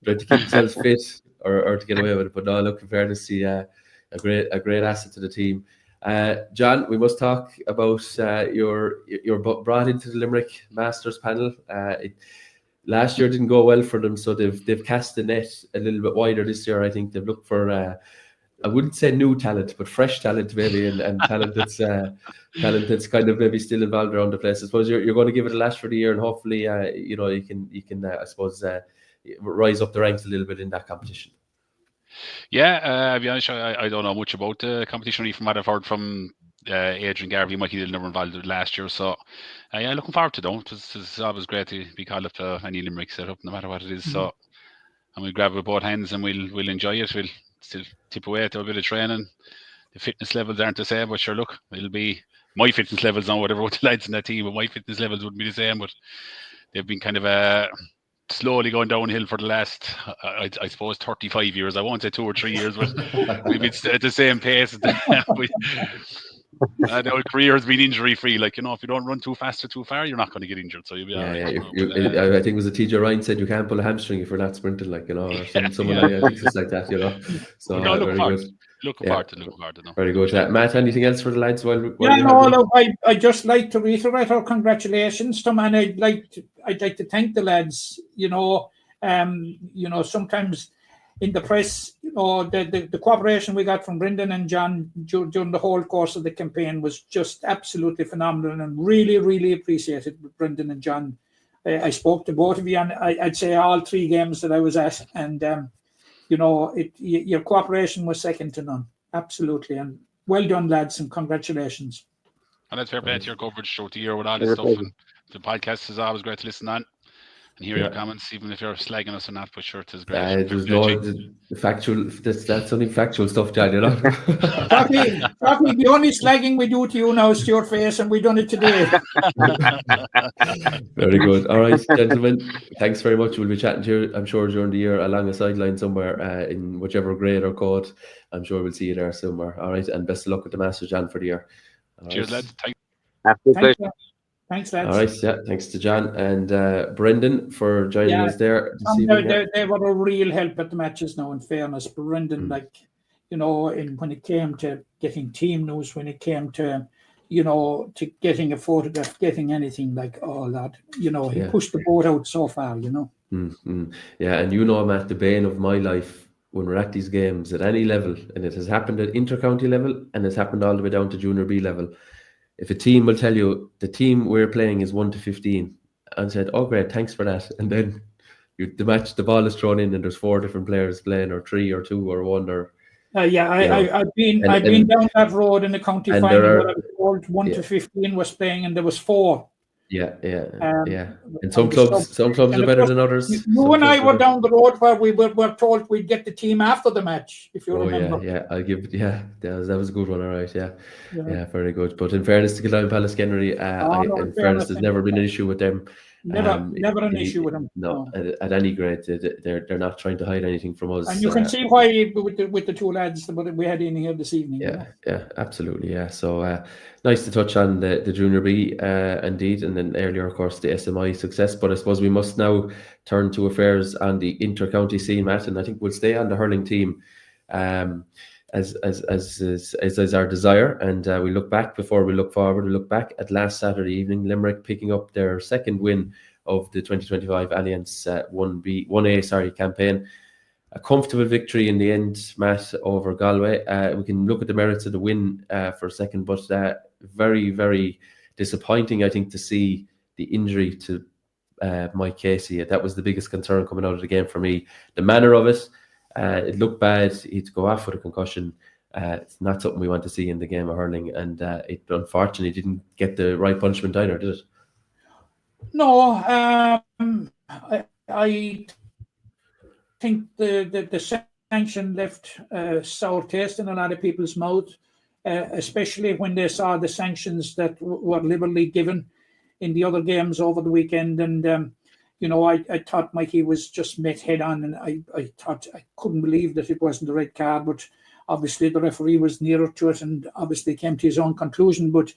try to keep themselves fit or to get away with it. But no, look, in fairness, see a great asset to the team. John, we must talk about you're brought into the Limerick Masters panel. Last year didn't go well for them, so they've cast the net a little bit wider this year. I think they've looked for I wouldn't say new talent, but fresh talent maybe, and talent that's kind of maybe still involved around the place. I suppose you're going to give it a last for the year, and hopefully you know, you can I suppose rise up the ranks a little bit in that competition. Yeah, I'll be honest, I don't know much about the competition, really, from what I've heard from Adrian Garvey, Mikey Dillon were involved last year. So yeah, looking forward to it. It's always great to be called up to any Limerick setup, no matter what it is. So, and we'll grab it with both hands, and we'll enjoy it. We'll still tip away to a bit of training. The fitness levels aren't the same, but sure, look, it'll be my fitness levels on whatever with the lads in that team, but my fitness levels wouldn't be the same. But they've been kind of slowly going downhill for the last, I suppose, 35 years. I won't say 2 or 3 years, but we've been at the same pace. Our career has been injury free. Like, you know, if you don't run too fast or too far, you're not going to get injured. So you'll be all right. I think it was a TJ Ryan said you can't pull a hamstring if you're not sprinting, like, you know, or someone I think it's like that, you know. So very good. Looking forward to it. Very good. Matt, anything else for the lads? I'd just like to reiterate our congratulations to them, and I'd like to thank the lads. You know, sometimes in the press, you know, the cooperation we got from Brendan and John during the whole course of the campaign was just absolutely phenomenal, and really, really appreciated with Brendan and John. I spoke to both of you, and I'd say all 3 games that I was at, and you know, your cooperation was second to none. Absolutely. And well done, lads, and congratulations. And that's fair play to your coverage throughout the year with all this stuff. And the podcast is always great to listen on and hear your comments, even if you're slagging us or not, but sure, it is great. There's the factual, that's only factual stuff, John, you know. Probably the only slagging we do to you now is to your face, and we've done it today. Very good. All right, gentlemen, thanks very much. We'll be chatting to you, I'm sure, during the year along a sideline somewhere in whichever grade or code. I'm sure we'll see you there somewhere. All right, and best of luck with the Masters, John, for the year. Cheers, lads. Thanks, lads. All right, yeah, thanks to John and Brendan for joining us there. They were a real help at the matches now, in fairness. Brendan, when it came to getting team news, when it came to, to getting a photograph, getting anything like all that, he pushed the boat out so far, Mm-hmm. Yeah, and Matt, the bane of my life when we're at these games at any level, and it has happened at intercounty level and it's happened all the way down to junior B level. If a team will tell you the team we're playing is 1 to 15, and said, "Oh, great, thanks for that," and then the ball is thrown in, and there's 4 different players playing, or 3 or 2 or 1 or. I've been down that road in the county final where I was told 1 to 15 was playing, and there was 4. Yeah. And some clubs are better than others. You and I were down the road where we were told we'd get the team after the match, if you remember. That was a good one, all right, yeah, very good. But in fairness to Killeedy-Palace, Kenry, there's never been an issue with them. Never an issue with them. No, at any grade, they're not trying to hide anything from us. And you can see why with the 2 lads that we had in here this evening. Yeah, absolutely, yeah. So nice to touch on the junior B, indeed, and then earlier, of course, the SMI success. But I suppose we must now turn to affairs on the inter-county scene, Matt, and I think we'll stay on the hurling team, as is our desire. And we look back before we look forward. We look back at last Saturday evening, Limerick picking up their second win of the 2025 Alliance 1A campaign. A comfortable victory in the end, Matt, over Galway. We can look at the merits of the win for a second, but very, very disappointing, I think, to see the injury to Mike Casey. That was the biggest concern coming out of the game for me. The manner of it, it looked bad. He'd go off with a concussion. It's not something we want to see in the game of hurling, and it unfortunately didn't get the right punishment either, did it? No, I think the sanction left a sour taste in a lot of people's mouth, especially when they saw the sanctions that were liberally given in the other games over the weekend. And I thought Mikey was just met head on, and I thought I couldn't believe that it wasn't the red card, but obviously the referee was nearer to it and obviously came to his own conclusion. But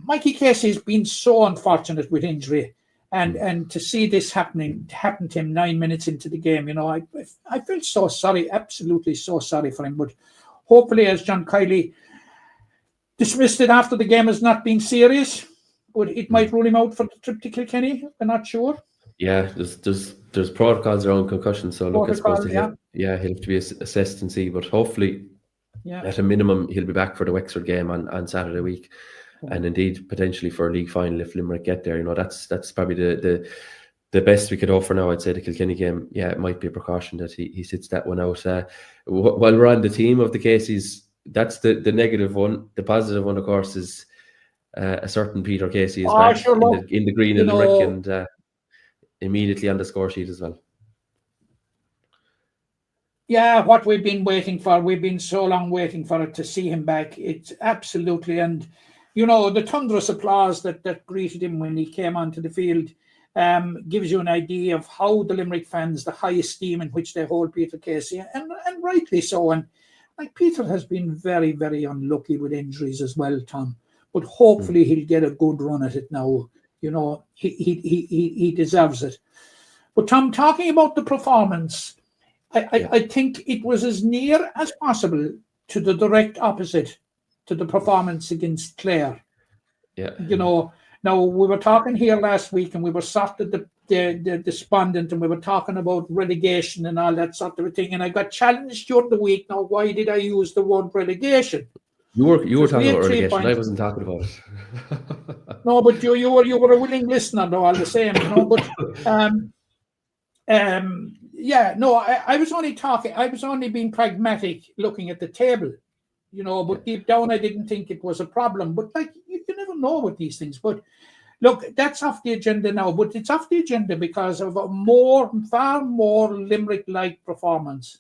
Mikey Casey has been so unfortunate with injury, and to see this happen to him 9 minutes into the game, I felt so sorry, absolutely so sorry for him. But hopefully, as John Kiley dismissed it after the game as not being serious, but it might rule him out for the trip to Kilkenny. We're not sure. Yeah, there's protocols around concussion, so look, I suppose he'll have to be assessed and see. But hopefully, at a minimum, he'll be back for the Wexford game on Saturday week, and indeed potentially for a league final if Limerick get there. That's probably the best we could hope for now. I'd say the Kilkenny game, it might be a precaution that he sits that one out. While we're on the team of the Caseys, that's the negative one. The positive one, of course, is a certain Peter Casey is back in the green in Limerick, and immediately on the score sheet as well. Yeah, what we've been waiting for. We've been so long waiting for it to see him back. It's absolutely, and the thunderous applause that greeted him when he came onto the field gives you an idea of how the Limerick fans, the high esteem in which they hold Peter Casey, and rightly so. And like Peter has been very, very unlucky with injuries as well, Tom. But hopefully he'll get a good run at it now. He deserves it. But Tom, talking about the performance, I think it was as near as possible to the direct opposite to the performance against Clare. Yeah. Now we were talking here last week, and we were sort of the despondent, and we were talking about relegation and all that sort of a thing. And I got challenged during the week. Now, why did I use the word relegation? You were talking about relegation. I wasn't talking about it. No, but you were a willing listener, though, all the same. But I was only talking. I was only being pragmatic, looking at the table. But deep down, I didn't think it was a problem. But you never know with these things. But look, that's off the agenda now. But it's off the agenda because of a far more Limerick-like performance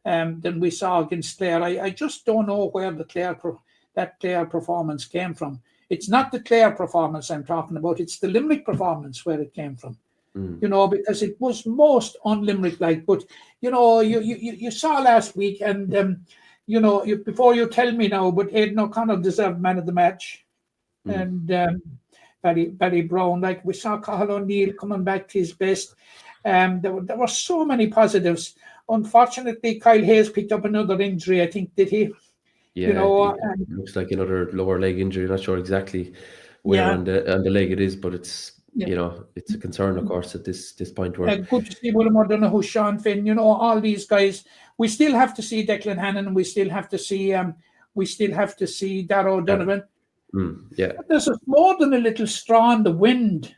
than we saw against Clare. I just don't know where that Clare performance came from. It's not the Clare performance I'm talking about. It's the Limerick performance where it came from. Because it was most un-Limerick-like. But you saw last week, and before you tell me now, but Aidan O'Connor deserved man of the match, and Barry Brown. Like we saw Cathal O'Neill coming back to his best. There were so many positives. unfortunately, Kyle Hayes picked up another injury, I think, did he? Yeah, You know, it looks like another lower leg injury. Not sure exactly where on the leg it is, but it's it's a concern, of course, at this point. Where good to see William O'Donoghue, Sean Finn, you know, all these guys. We still have to see Declan Hannon, and we still have to see Darragh O'Donovan. Yeah. But there's more than a little straw in the wind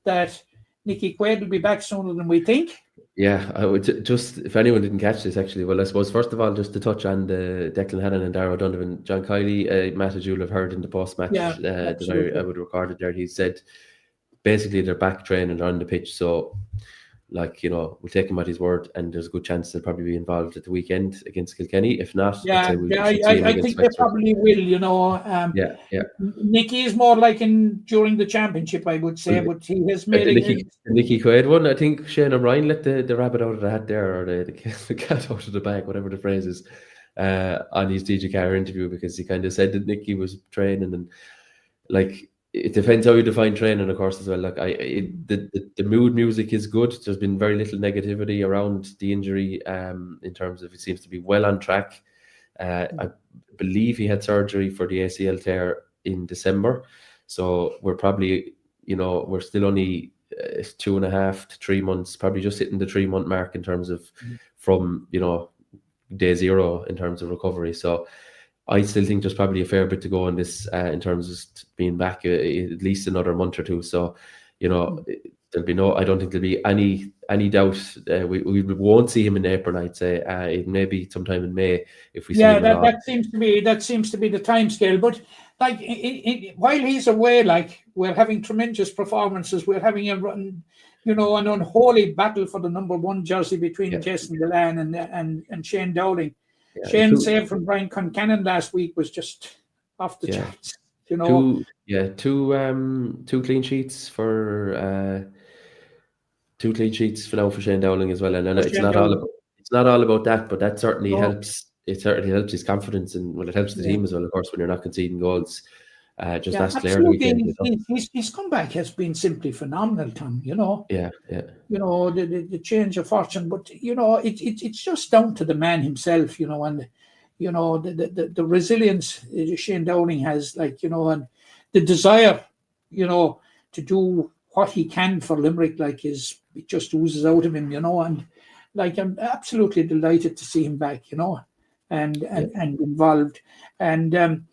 that Nicky Quaid will be back sooner than we think. Yeah, I would just, if anyone didn't catch this, actually, well, I suppose first of all, just to touch on the Declan Hannon and Darragh O'Donovan, John Kiley, Matt, as you'll have heard in the post-match that I would have recorded there, he said basically they're back training on the pitch, so like, you know, we'll take him at his word, and there's a good chance they'll probably be involved at the weekend against Kilkenny. If not, I think they probably will, you know. Nicky is more like during the championship, I would say, but he has made the Nicky Quaid one. I think Shane O'Brien let the rabbit out of the hat there, or the cat out of the bag, whatever the phrase is, on his DJ Carr interview, because he kind of said that Nicky was training, and like, it depends how you define training, of course, as well. Like, the mood music is good. There's been very little negativity around the injury, in terms of, it seems to be well on track. I believe he had surgery for the ACL tear in December, so we're probably, you know, we're still only 2.5 to 3 months, probably just hitting the 3-month mark in terms of from, you know, day zero in terms of recovery. So I still think there's probably a fair bit to go on this, in terms of being back at least another month or two. So, you know, there'll be I don't think there'll be any doubt. We won't see him in April, I'd say. It may be sometime in May if we see him. That seems to be the timescale. But like, while he's away, like, we're having tremendous performances. We're having an unholy battle for the number 1 jersey between Jason Delan and Shane Dowling. Yeah, Shane's save from Brian Concannon last week was just off the charts. You know, two clean sheets for now for Shane Dowling as well, and it's not all about that, but that certainly helps. It certainly helps his confidence, and it helps the team as well, of course, when you're not conceding goals. Just ask Claire the weekend. His comeback has been simply phenomenal, Tom. You know. Yeah. You know, the change of fortune, but you know, it's just down to the man himself. You know, and you know the resilience Shane Dowling has, like, you know, and the desire, you know, to do what he can for Limerick, like, it just oozes out of him. You know, and like, I'm absolutely delighted to see him back. You know, and involved, and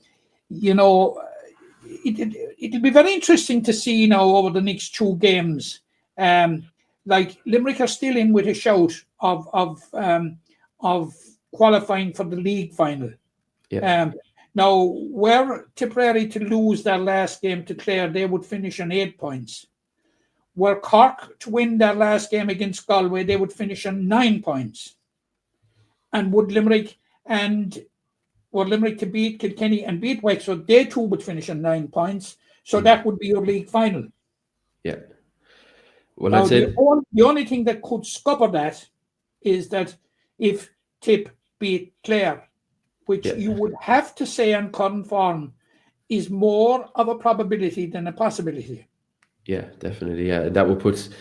you know. It'll be very interesting to see now over the next 2 games. Like, Limerick are still in with a shout of qualifying for the league final. Yeah. Now, were Tipperary to lose their last game to Clare, they would finish on 8 points. Were Cork to win their last game against Galway, they would finish on 9 points. And were Limerick to beat Kilkenny and beat Wexford, they too would finish on 9 points. So that would be your league final. Yeah. Well, now, the only thing that could scupper that is that if Tip beat Clare, which you would have to say on current form is more of a probability than a possibility. Yeah, definitely. Yeah, that would put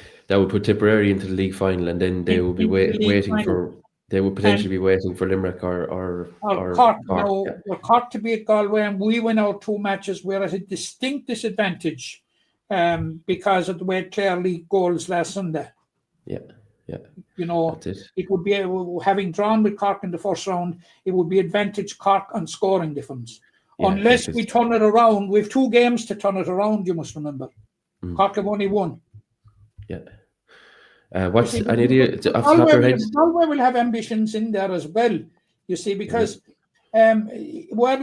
Tipperary into the league final, and then they will be waiting for. They would potentially be waiting for Limerick or Cork. Now, we're Cork to beat Galway, and we win our 2 matches. We're at a distinct disadvantage because of the way Clare league goals last Sunday. Yeah. You know, it would be having drawn with Cork in the first round. It would be advantage Cork on scoring difference. Yeah, unless we turn it around, we have 2 games to turn it around. You must remember, Cork have only 1. Yeah. What's an idea off the top of your head? Galway will have ambitions in there as well, you see, because were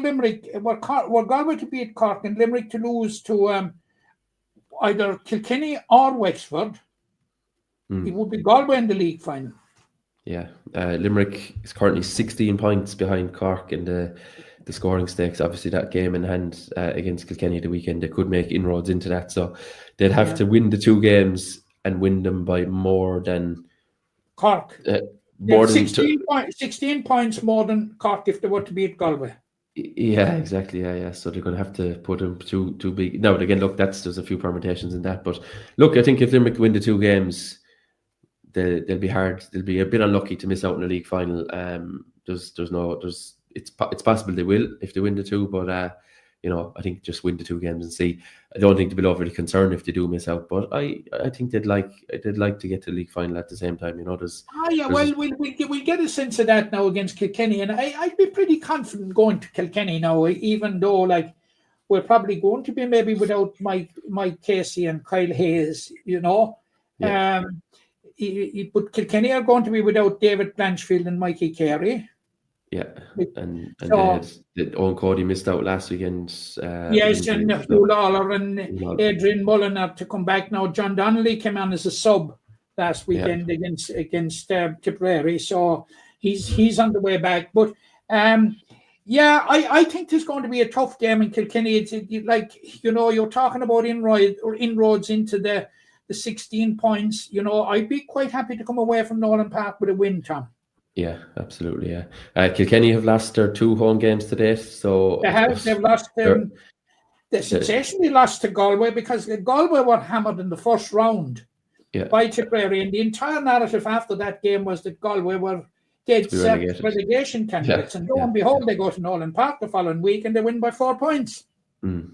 Galway to beat Cork and Limerick to lose to either Kilkenny or Wexford, it would be Galway in the league final. Yeah, Limerick is currently 16 points behind Cork in the scoring stakes. Obviously, that game in hand against Kilkenny the weekend, they could make inroads into that. So they'd have to win the 2 games and win them by more than Cork. 16 points more than Cork if they were to beat Galway. Yeah, exactly. Yeah. So they're going to have to put them too big. Now, again, look, there's a few permutations in that. But look, I think if Limerick win the 2 games, they'll be hard. They'll be a bit unlucky to miss out in the league final. It's possible they will if they win the two, but I think just win the two games and see. I don't think they'll be overly concerned if they do miss out, but I think they'd like to get to the league final at the same time. We'll get a sense of that now against Kilkenny, and I'd be pretty confident going to Kilkenny now, even though we're probably going to be maybe without Mike Casey and Kyle Hayes, Yeah. But Kilkenny are going to be without David Blanchfield and Mikey Carey. Yeah, and So- Owen Cody missed out last weekend. Yes, and Hugh Lawler and Lawler. Adrian Mullen are to come back now. John Donnelly came on as a sub last weekend against Tipperary, so he's on the way back. But I think there's going to be a tough game in Kilkenny. It's you're talking about inroads into the 16 points. I'd be quite happy to come away from Nolan Park with a win, Tom. Yeah, absolutely. Yeah, Kilkenny have lost their 2 home games to date. So They've lost. They sensationally lost to Galway because Galway were hammered in the first round by Tipperary, and the entire narrative after that game was that Galway were dead set relegation candidates, and lo and behold, they go to Nolan Park the following week and they win by 4 points. But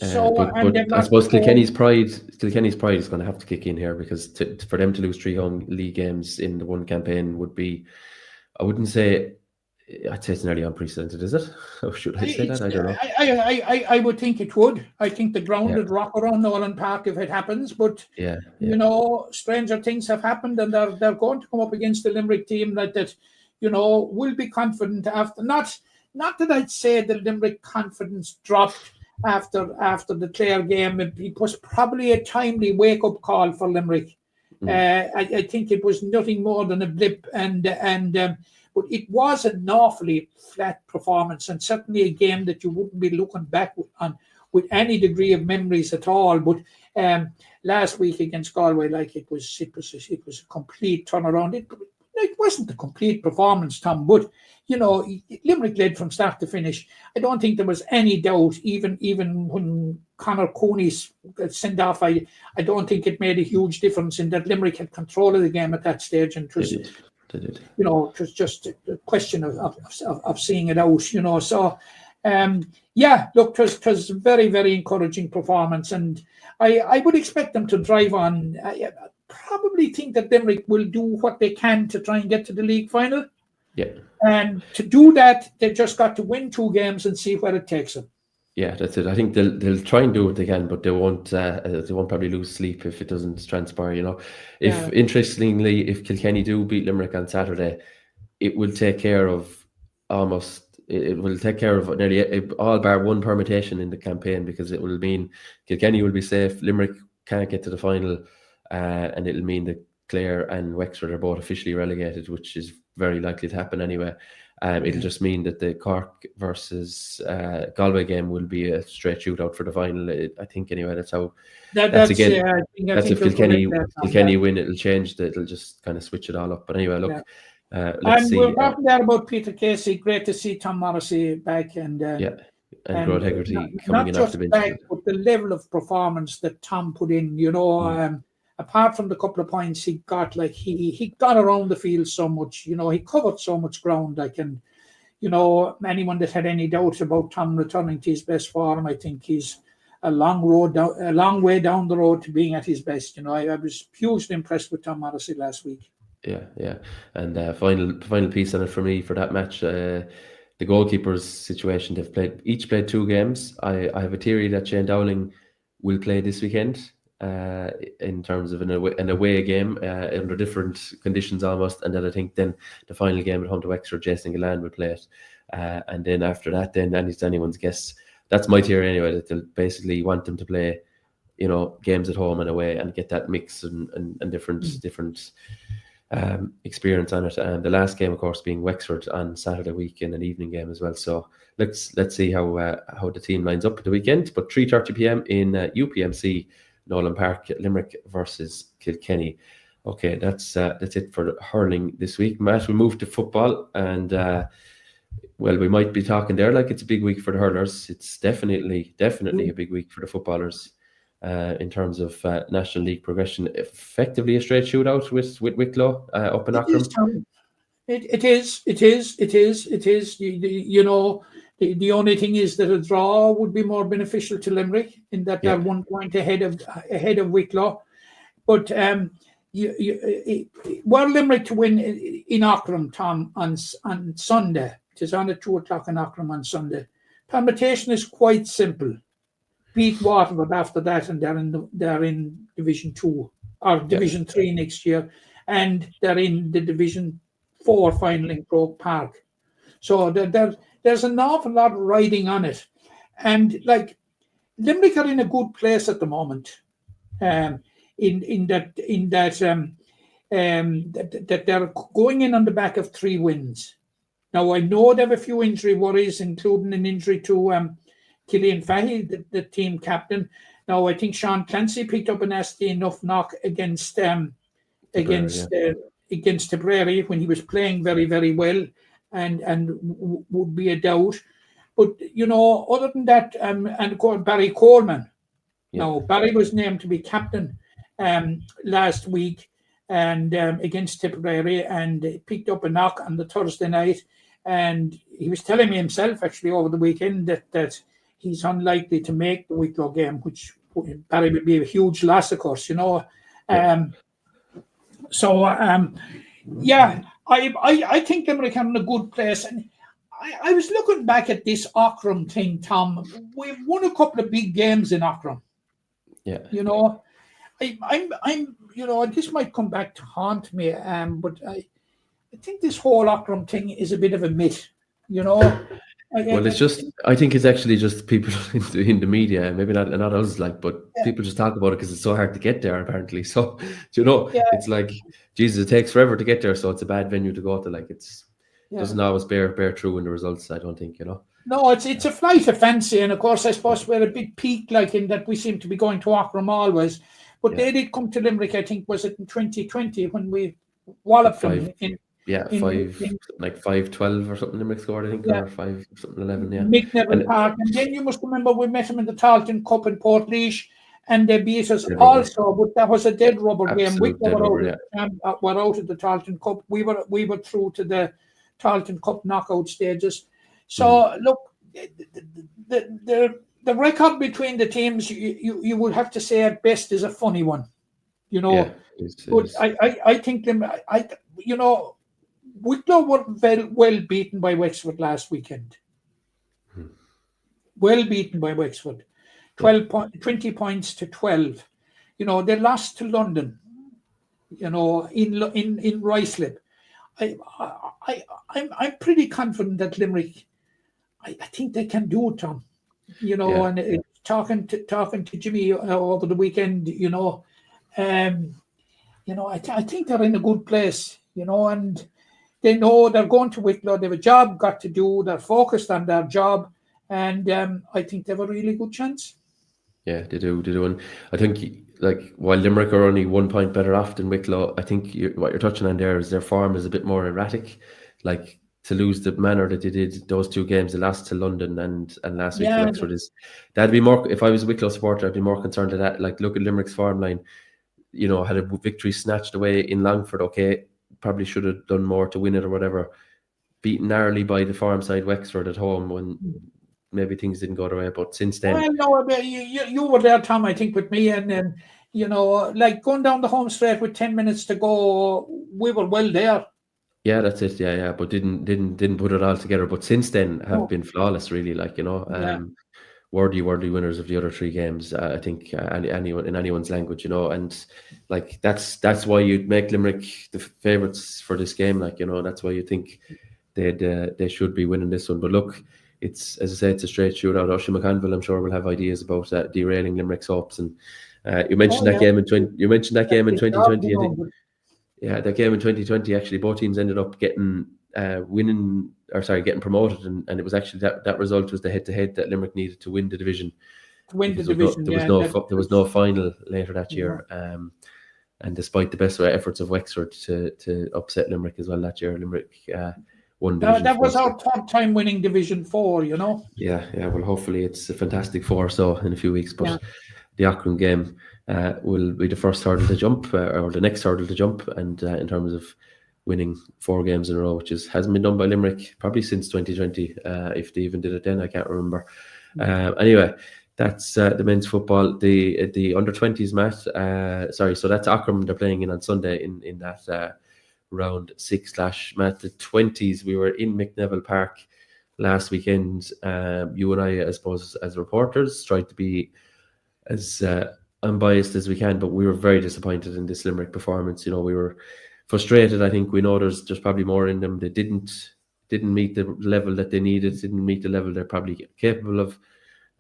And I suppose Kilkenny's pride is going to have to kick in here, because for them to lose 3 home league games in the one campaign would be, I'd say it's nearly unprecedented, is it? Or should I say that? I don't know. I would think it would. I think the ground would rock around Nolan Park if it happens, but stranger things have happened, and they're going to come up against the Limerick team that will be confident after. Not that I'd say the Limerick confidence dropped after the Clare game. It was probably a timely wake-up call for Limerick. I think it was nothing more than a blip, but it was an awfully flat performance, and certainly a game that you wouldn't be looking back on with any degree of memories at all. But last week against Galway, it was a complete turnaround. It wasn't a complete performance, Tom, but Limerick led from start to finish. I don't think there was any doubt, even when Conor Cooney sent off. I don't think it made a huge difference in that Limerick had control of the game at that stage, and it was, it was just a question of seeing it out. So look, it was a very, very encouraging performance, and I would expect them to drive on. I probably think that Limerick will do what they can to try and get to the league final. Yeah. And to do that, they've just got to win 2 games and see where it takes them. Yeah, that's it. I think they'll try and do what they can, but they won't probably lose sleep if it doesn't transpire. Interestingly, if Kilkenny do beat Limerick on Saturday, it will take care of nearly all bar one permutation in the campaign, because it will mean Kilkenny will be safe, Limerick can't get to the final, and it'll mean that Clare and Wexford are both officially relegated, which is very likely to happen anyway. It'll just mean that the Cork versus Galway game will be a straight shootout for the final. I think anyway. That's how. That's if Kilkenny win, it'll change. It'll just kind of switch it all up. But anyway, look. Let's see. We're talking there about Peter Casey. Great to see Tom Morrissey back, and Grod Hegarty not coming in just after the bench. back, but the level of performance that Tom put in. Apart from the couple of points he got, he got around the field so much. He covered so much ground. Anyone that had any doubts about Tom returning to his best form, I think he's a long way down the road to being at his best. I was hugely impressed with Tom Morrissey last week. Yeah. And final piece on it for me for that match, the goalkeepers situation. They've each played 2 games. I have a theory that Shane Dowling will play this weekend. In terms of an away game under different conditions almost, and then I think then the final game at home to Wexford, Jason Gillan will play it, and then after that, then it's anyone's guess. That's my theory anyway, that they'll basically want them to play, games at home and away and get that mix and different experience on it. And the last game, of course, being Wexford on Saturday week in an evening game as well. So let's see how the team lines up at the weekend. But 3:30 p.m. in UPMC. Nolan Park, Limerick versus Kilkenny. Okay, that's it for hurling this week. Matt, we move to football, and we might be talking there like it's a big week for the hurlers. It's definitely a big week for the footballers. in terms of National League progression. Effectively a straight shootout with Wicklow up in Auckland. It is. The only thing is that a draw would be more beneficial to Limerick in that they're 1 point ahead of Wicklow. But were Limerick to win in Auckland, Tom, on Sunday, it is on at 2:00 in Auckland on Sunday. Permutation is quite simple. Beat Waterford after that, and they're in Division 2 or Division 3 next year, and they're in the Division 4 final in Croke Park. So there's an awful lot riding on it, and like Limerick are in a good place at the moment. In that they're going in on the back of 3 wins. Now I know they have a few injury worries, including an injury to Killian Fahey, the team captain. Now I think Sean Clancy picked up a nasty enough knock against Tipperary when he was playing very, very well, and would be a doubt. But other than that, and of course Barry Coleman. Now Barry was named to be captain last week and against Tipperary, and picked up a knock on the Thursday night. And he was telling me himself actually over the weekend that he's unlikely to make the Wicklow game, which Barry would be a huge loss, of course, I think Limerick are in a good place. And I was looking back at this Auckland thing, Tom. We've won a couple of big games in Auckland. Yeah. I'm this might come back to haunt me, but I think this whole Auckland thing is a bit of a myth, Well, it's just, I think it's actually just people in the media, maybe not us, but people just talk about it because it's so hard to get there, apparently. So, it's like, Jesus, it takes forever to get there, so it's a bad venue to go to. Doesn't always bear true in the results, I don't think, No, it's a flight of fancy, and of course, I suppose we're a bit peaked, in that we seem to be going to Auckland always. But they did come to Limerick, I think, was it in 2020 when we walloped them in 5-12 or something Limerick scored, I think, or 5-11, Mick Neville Park. And then you must remember we met them in the Talton Cup in Portlaoise, and they beat us also, but that was a dead rubber game. We were out of the Talton Cup. We were through to the Talton Cup knockout stages. So look, the record between the teams, you would have to say at best is a funny one, But I think them. Wicklow were well beaten by Wexford last weekend. Well beaten by Wexford, 20 points to 12. They lost to London. In Ruislip. I'm pretty confident that Limerick. I think they can do it, Tom. And talking to Jimmy over the weekend, I think they're in a good place, and they know they're going to Wicklow. They have a job got to do. They're focused on their job, and I think they have a really good chance. Yeah, they do. And I think, while Limerick are only 1 point better off than Wicklow, I think what you're touching on there is their form is a bit more erratic. To lose the manner that they did those 2 games, they lost to London and last week to Wexford, that'd be more. If I was a Wicklow supporter, I'd be more concerned at that. Look at Limerick's form line. Had a victory snatched away in Longford. Okay, probably should have done more to win it or whatever. Beaten narrowly by the farm side Wexford at home when maybe things didn't go their way. But since then, you were there, Tom. I think with me, and then going down the home straight with 10 minutes to go, we were well there. Yeah, that's it. Yeah, but didn't put it all together. But since then, have been flawless, really. Worthy winners of the other 3 games. I think anyone in anyone's language, and that's why you'd make Limerick the favourites for this game. That's why you think they should be winning this one. But look, it's, as I say, it's a straight shootout. Oisin McConville, I'm sure, will have ideas about derailing Limerick's hopes. And you mentioned that game in 2020. I think. Yeah, that game in 2020, actually, both teams ended up getting promoted, and it was actually that result was the head-to-head that Limerick needed to win the division. There was no final later that year, and despite the best efforts of Wexford to upset Limerick as well that year, Limerick won Division 4. That was our top time winning Division 4, Yeah. Well, hopefully it's a fantastic 4 so in a few weeks, but. the Auckland game will be the first hurdle to jump, or the next hurdle to jump, and in terms of winning 4 games in a row, which hasn't been done by Limerick probably since 2020. If they even did it then, I can't remember. Anyway, that's the men's football. The under-20s, Matt. So that's Auckland they're playing in on Sunday in that round 6 / Matt. The 20s, we were in McNeville Park last weekend. You and I suppose, as reporters, tried to be as unbiased as we can, but we were very disappointed in this Limerick performance. We were frustrated. I think we know there's probably more in them. They didn't meet the level that they needed, didn't meet the level they're probably capable of.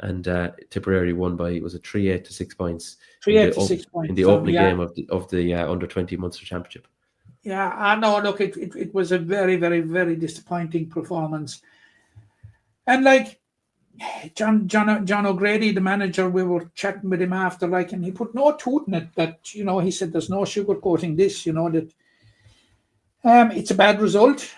And Tipperary won by, was it 3-8 to 6 points? 3-8 to 6 points. In the opening game of the under-20 Munster Championship. Yeah, I know. Look, it was a very, very, very disappointing performance. And like John O'Grady, the manager, we were chatting with him after, and he put no tooth in it that, he said there's no sugarcoating this, that it's a bad result.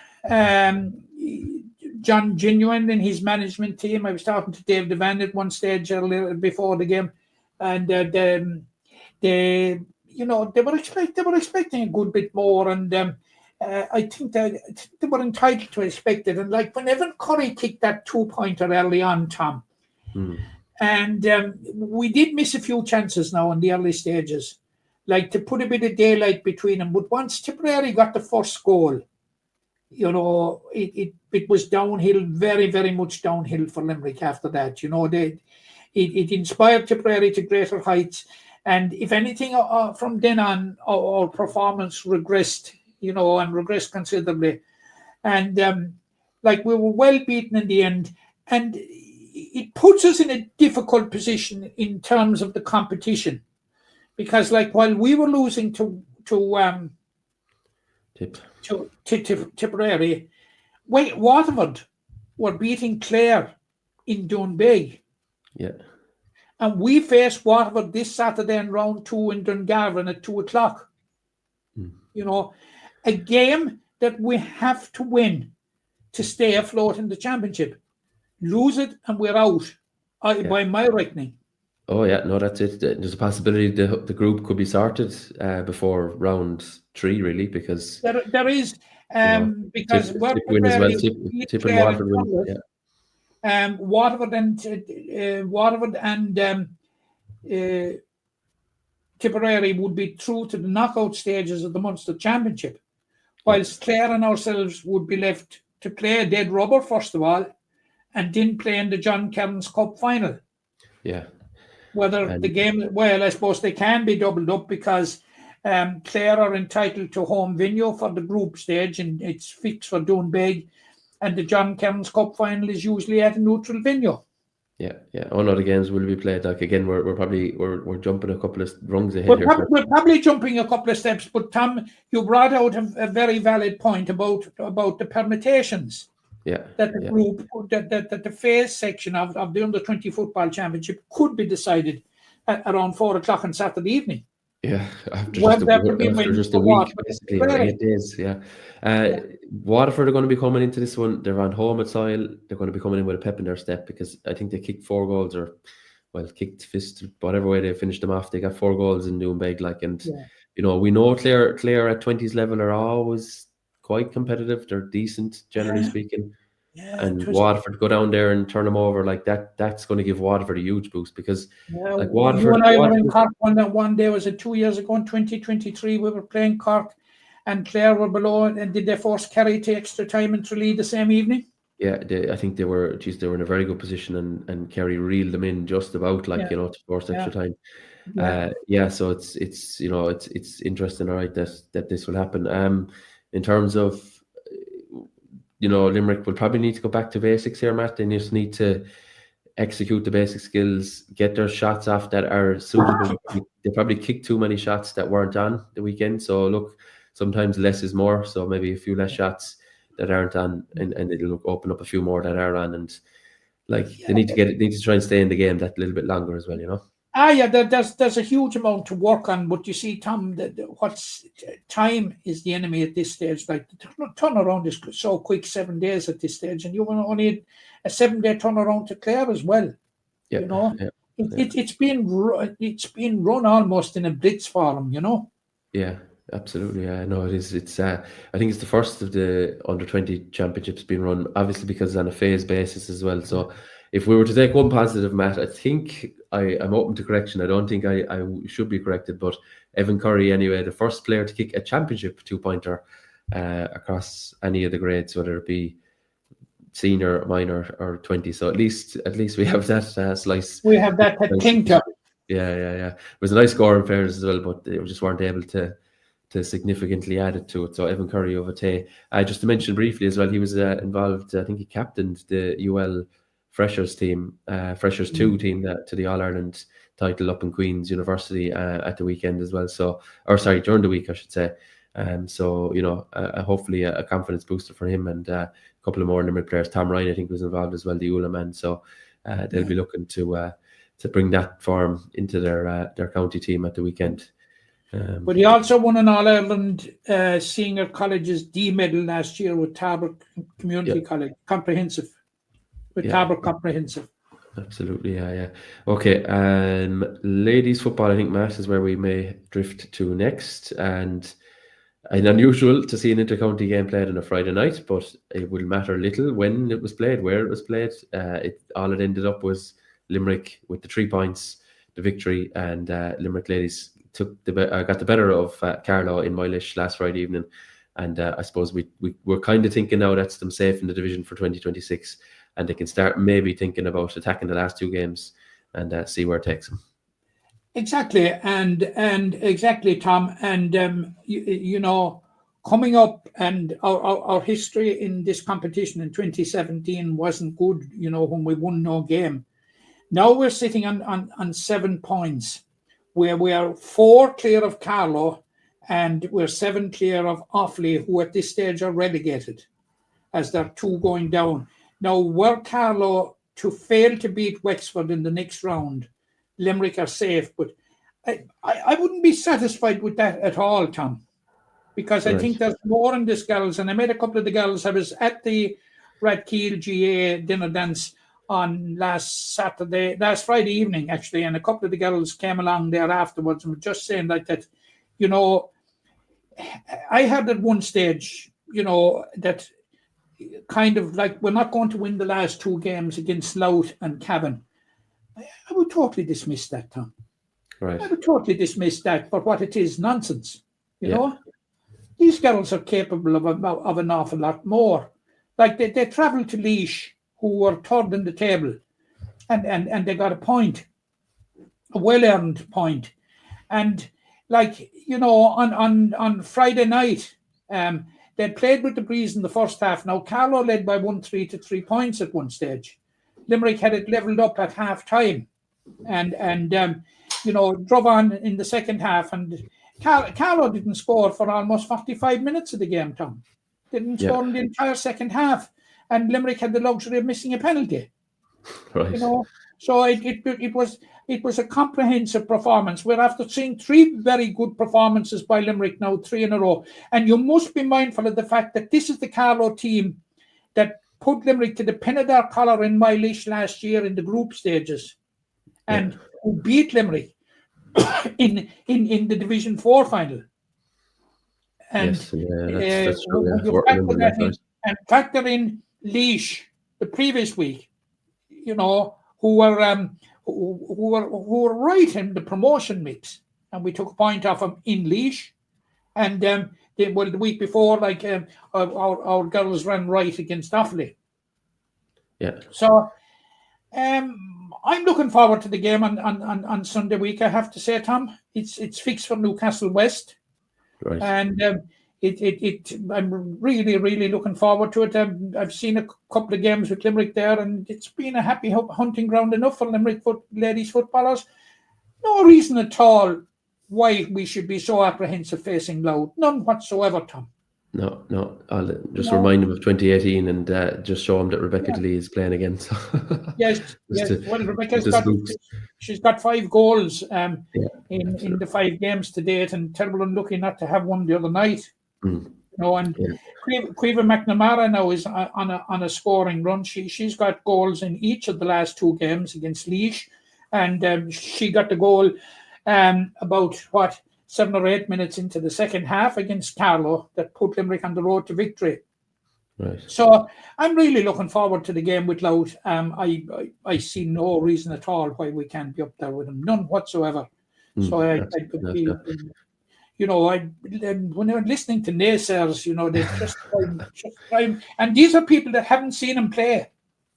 John Genuine and his management team, I was talking to Dave Devan at one stage a little before the game, and they were expecting a good bit more, and I think they were entitled to expect it. And when Evan Curry kicked that 2-pointer early on, Tom, and we did miss a few chances now in the early stages, to put a bit of daylight between them. But once Tipperary got the first goal, it was downhill, very, very much downhill for Limerick after that. It inspired Tipperary to greater heights. And if anything, from then on, our performance regressed, and regressed considerably. And we were well beaten in the end. And it puts us in a difficult position in terms of the competition. Because while we were losing to Tipperary, Waterford were beating Clare in Doonbeg. Yeah. And we face Waterford this Saturday in round 2 in Dungarvan at 2:00. A game that we have to win to stay afloat in the championship. Lose it and we're out, by my reckoning. Oh yeah, no, that's it. There's a possibility the group could be sorted before round 3, really, because there is because Tip win as well. Tip and Waterford win. Yeah. Waterford and Tipperary would be through to the knockout stages of the Munster Championship, whilst Clare and ourselves would be left to play a dead rubber first of all, and didn't play in the John Kearns Cup final. Yeah. Whether the game, I suppose they can be doubled up because Clare are entitled to home venue for the group stage, and it's fixed for Doonbeg, and the John Kearns Cup final is usually at a neutral venue. Yeah. Oh no, the games will be played. Again, we're probably jumping a couple of rungs ahead We're probably jumping a couple of steps. But Tom, you brought out a very valid point about the permutations. Yeah. That the group, that the phase section of the under-20 football championship could be decided at around 4:00 on Saturday evening. Yeah, after just a week, basically, or 8 days. Yeah. Waterford are going to be coming into this one. They're on home at soil. They're going to be coming in with a pep in their step because I think they kicked 4 goals, kicked fist, whatever way they finished them off. They got 4 goals in Doonbeg, we know Clare at 20s level are always quite competitive. They're decent, generally speaking. Yeah, and Waterford go down there and turn them over like that. That's going to give Waterford a huge boost because, Waterford. You and I were in Cork one day. Was it 2 years ago in 2023? We were playing Cork, and Clare were below. And did they force Kerry to extra time and Tralee the same evening? Yeah, I think they were in a very good position, and Kerry reeled them in just about to force extra time. So it's interesting, all right, that this will happen. In terms of, Limerick will probably need to go back to basics here, Matt. They just need to execute the basic skills, get their shots off that are suitable. They probably kicked too many shots that weren't on the weekend. So look, sometimes less is more. So maybe a few less shots that aren't on, and it'll open up a few more that are on. And they need to try and stay in the game that little bit longer as well. There's a huge amount to work on, but you see, Tom, time is the enemy at this stage. The turnaround is so quick, 7 days at this stage, and you only a 7-day turnaround to Clare as well. Yeah. It's been run almost in a blitz form, you know. Yeah, absolutely. No, it is. It's I think it's the first of the under-20 championships being run, obviously because it's on a phase basis as well. So if we were to take one positive, Matt, I think I'm open to correction. I don't think I should be corrected, but Evan Curry, anyway, the first player to kick a championship two-pointer across any of the grades, whether it be senior, minor, or 20. So at least we have that slice. We have that tinker. Yeah. It was a nice score in fairness as well, but they just weren't able to significantly add it to it. So Evan Curry over Tay. Just to mention briefly as well, he was involved. I think he captained the UL Freshers team, Freshers 2 team to the All Ireland title up in Queen's University at the weekend as well. So, during the week, I should say. So hopefully a confidence booster for him, and a couple of more Limerick players. Tom Ryan, I think, was involved as well, the ULA man. So they'll be looking to bring that form into their county team at the weekend. But he also won an All Ireland Senior Colleges D medal last year with Tarbert Community College Comprehensive. Tarbert Comprehensive. Absolutely, yeah. Okay, ladies football, I think, Matt, is where we may drift to next, and unusual to see an intercounty game played on a Friday night, but it will matter little when it was played, where it was played. All it ended up was Limerick with the 3 points, the victory, and Limerick ladies got the better of Carlow in Moylish last Friday evening, and I suppose we're kind of thinking now that's them safe in the division for 2026, and they can start maybe thinking about attacking the last 2 games and see where it takes them. Exactly, and exactly, Tom, and coming up, and our history in this competition in 2017 wasn't good. When we won no game. Now we're sitting on 7 points, where we are 4 clear of Carlow, and we're 7 clear of Offaly, who at this stage are relegated, as they're 2 going down. Now, were Carlow to fail to beat Wexford in the next round, Limerick are safe, but I wouldn't be satisfied with that at all, Tom, because I think there's more in this, girls. And I met a couple of the girls. I was at the Rathkeale GA dinner dance on last Friday evening, actually, and a couple of the girls came along there afterwards and were just saying that, I heard at one stage, that kind of like we're not going to win the last 2 games against Louth and Cavan. I would totally dismiss that, Tom. Right. I would totally dismiss that for what it is, nonsense. You know, these girls are capable of an awful lot more. Like they travelled to Laois, who were 3rd in the table, and they got a point, a well-earned point. And on Friday night, they played with the breeze in the first half. Now Carlow led by 1-3 to 3 points at one stage. Limerick had it levelled up at half time, and drove on in the second half. And Carlow didn't score for almost 45 minutes of the game, Tom. Didn't score in the entire second half, and Limerick had the luxury of missing a penalty. Right. So it was a comprehensive performance. We're after seeing 3 very good performances by Limerick now, 3 in a row. And you must be mindful of the fact that this is the Carlow team that put Limerick to the pin of their collar in Moylish last year in the group stages, and who beat Limerick in the Division 4 final. And that's true. And factor in Laois the previous week, who were right in the promotion mix, and we took a point off them in Laois. And the week before, our girls ran right against Offaly. Yeah. So I'm looking forward to the game on Sunday week. I have to say, Tom, it's fixed for Newcastle West, right. And I'm really, really looking forward to it. I've seen a couple of games with Limerick there, and it's been a happy hunting ground enough for Limerick ladies footballers. No reason at all why we should be so apprehensive facing Louth. None whatsoever, Tom. No. I'll just remind him of 2018 and just show him that Rebecca DeLee is playing again. So yes. Well, she's got 5 goals in the 5 games to date, and terrible unlucky not to have one the other night. And Caoimhe McNamara now is on a scoring run. She's got goals in each of the last 2 games against Laois and she got the goal about 7 or 8 minutes into the second half against Carlow that put Limerick on the road to victory. Right. So I'm really looking forward to the game with Louth. I see no reason at all why we can't be up there with them, none whatsoever. So I could be, when I'm listening to naysayers, they just try, and these are people that haven't seen him play.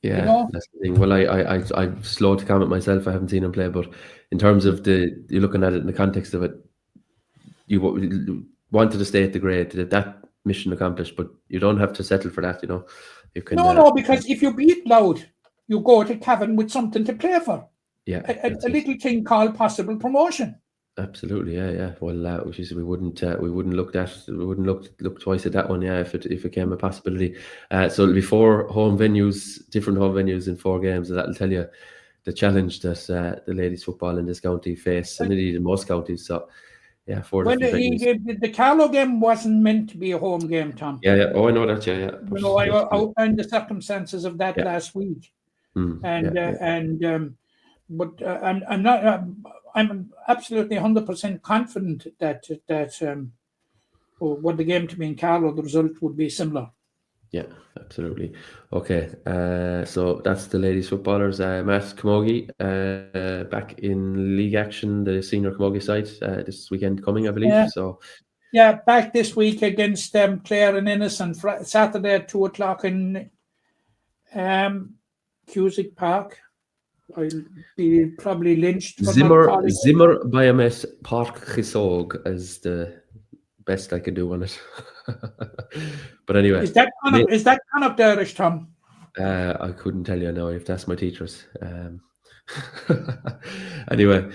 Yeah, that's the thing. Well, I'm slow to comment myself. I haven't seen him play, but in terms of you're looking at it in the context of it, you wanted to stay at the grade, that mission accomplished, but you don't have to settle for that. You can. No, because if you beat Louth, you go to Cavan with something to play for. Yeah, a little thing called possible promotion. Absolutely, yeah. Well, we wouldn't look twice at that one, if it became a possibility. So it'll be 4 different home venues in 4 games, and that'll tell you the challenge that the ladies' football in this county face, and indeed in most counties. So, 4 different venues. The Carlow game wasn't meant to be a home game, Tom. Yeah. Oh, I know that. Yeah. I outlined the circumstances of that last week, but I'm not. I'm absolutely 100% confident that what the game to be in Carlow, the result would be similar. Yeah, absolutely. Okay, so that's the ladies footballers. Matt Camogie back in league action, the senior Camogie side this weekend coming, I believe. Yeah, back this week against Clare and Ennis on Saturday at 2:00 in Cusick Park. I'll be probably lynched. Zimmer Biomet Park Chisog is the best I can do on it. But anyway, is that kind of Irish, Tom? I couldn't tell you now. You have to ask my teachers. Anyway,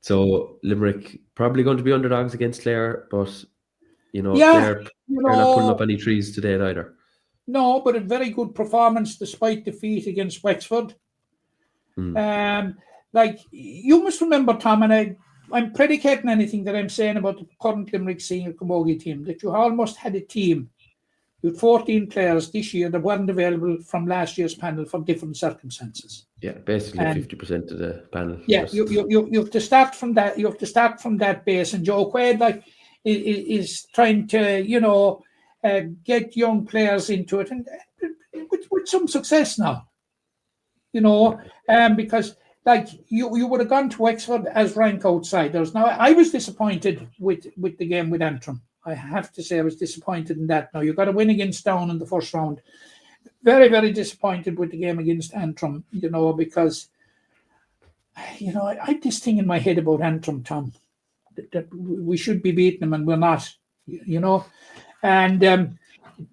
so Limerick probably going to be underdogs against Clare, but Clare not pulling up any trees today either. No, but a very good performance despite defeat against Wexford. Like you must remember, Tom, and I'm predicating anything that I'm saying about the current Limerick senior camogie team, that you almost had a team with 14 players this year that weren't available from last year's panel for different circumstances. Yeah, basically 50% of the panel. Yeah, you have to start from that. You have to start from that base. And Joe Quaid is trying to get young players into it, and with some success now. Because you would have gone to Wexford as rank outsiders. Now I was disappointed with the game with Antrim. I have to say I was disappointed in that. Now you got to win against Down in the first round. Very, very disappointed with the game against Antrim, because I have this thing in my head about Antrim, Tom, that we should be beating them and we're not, And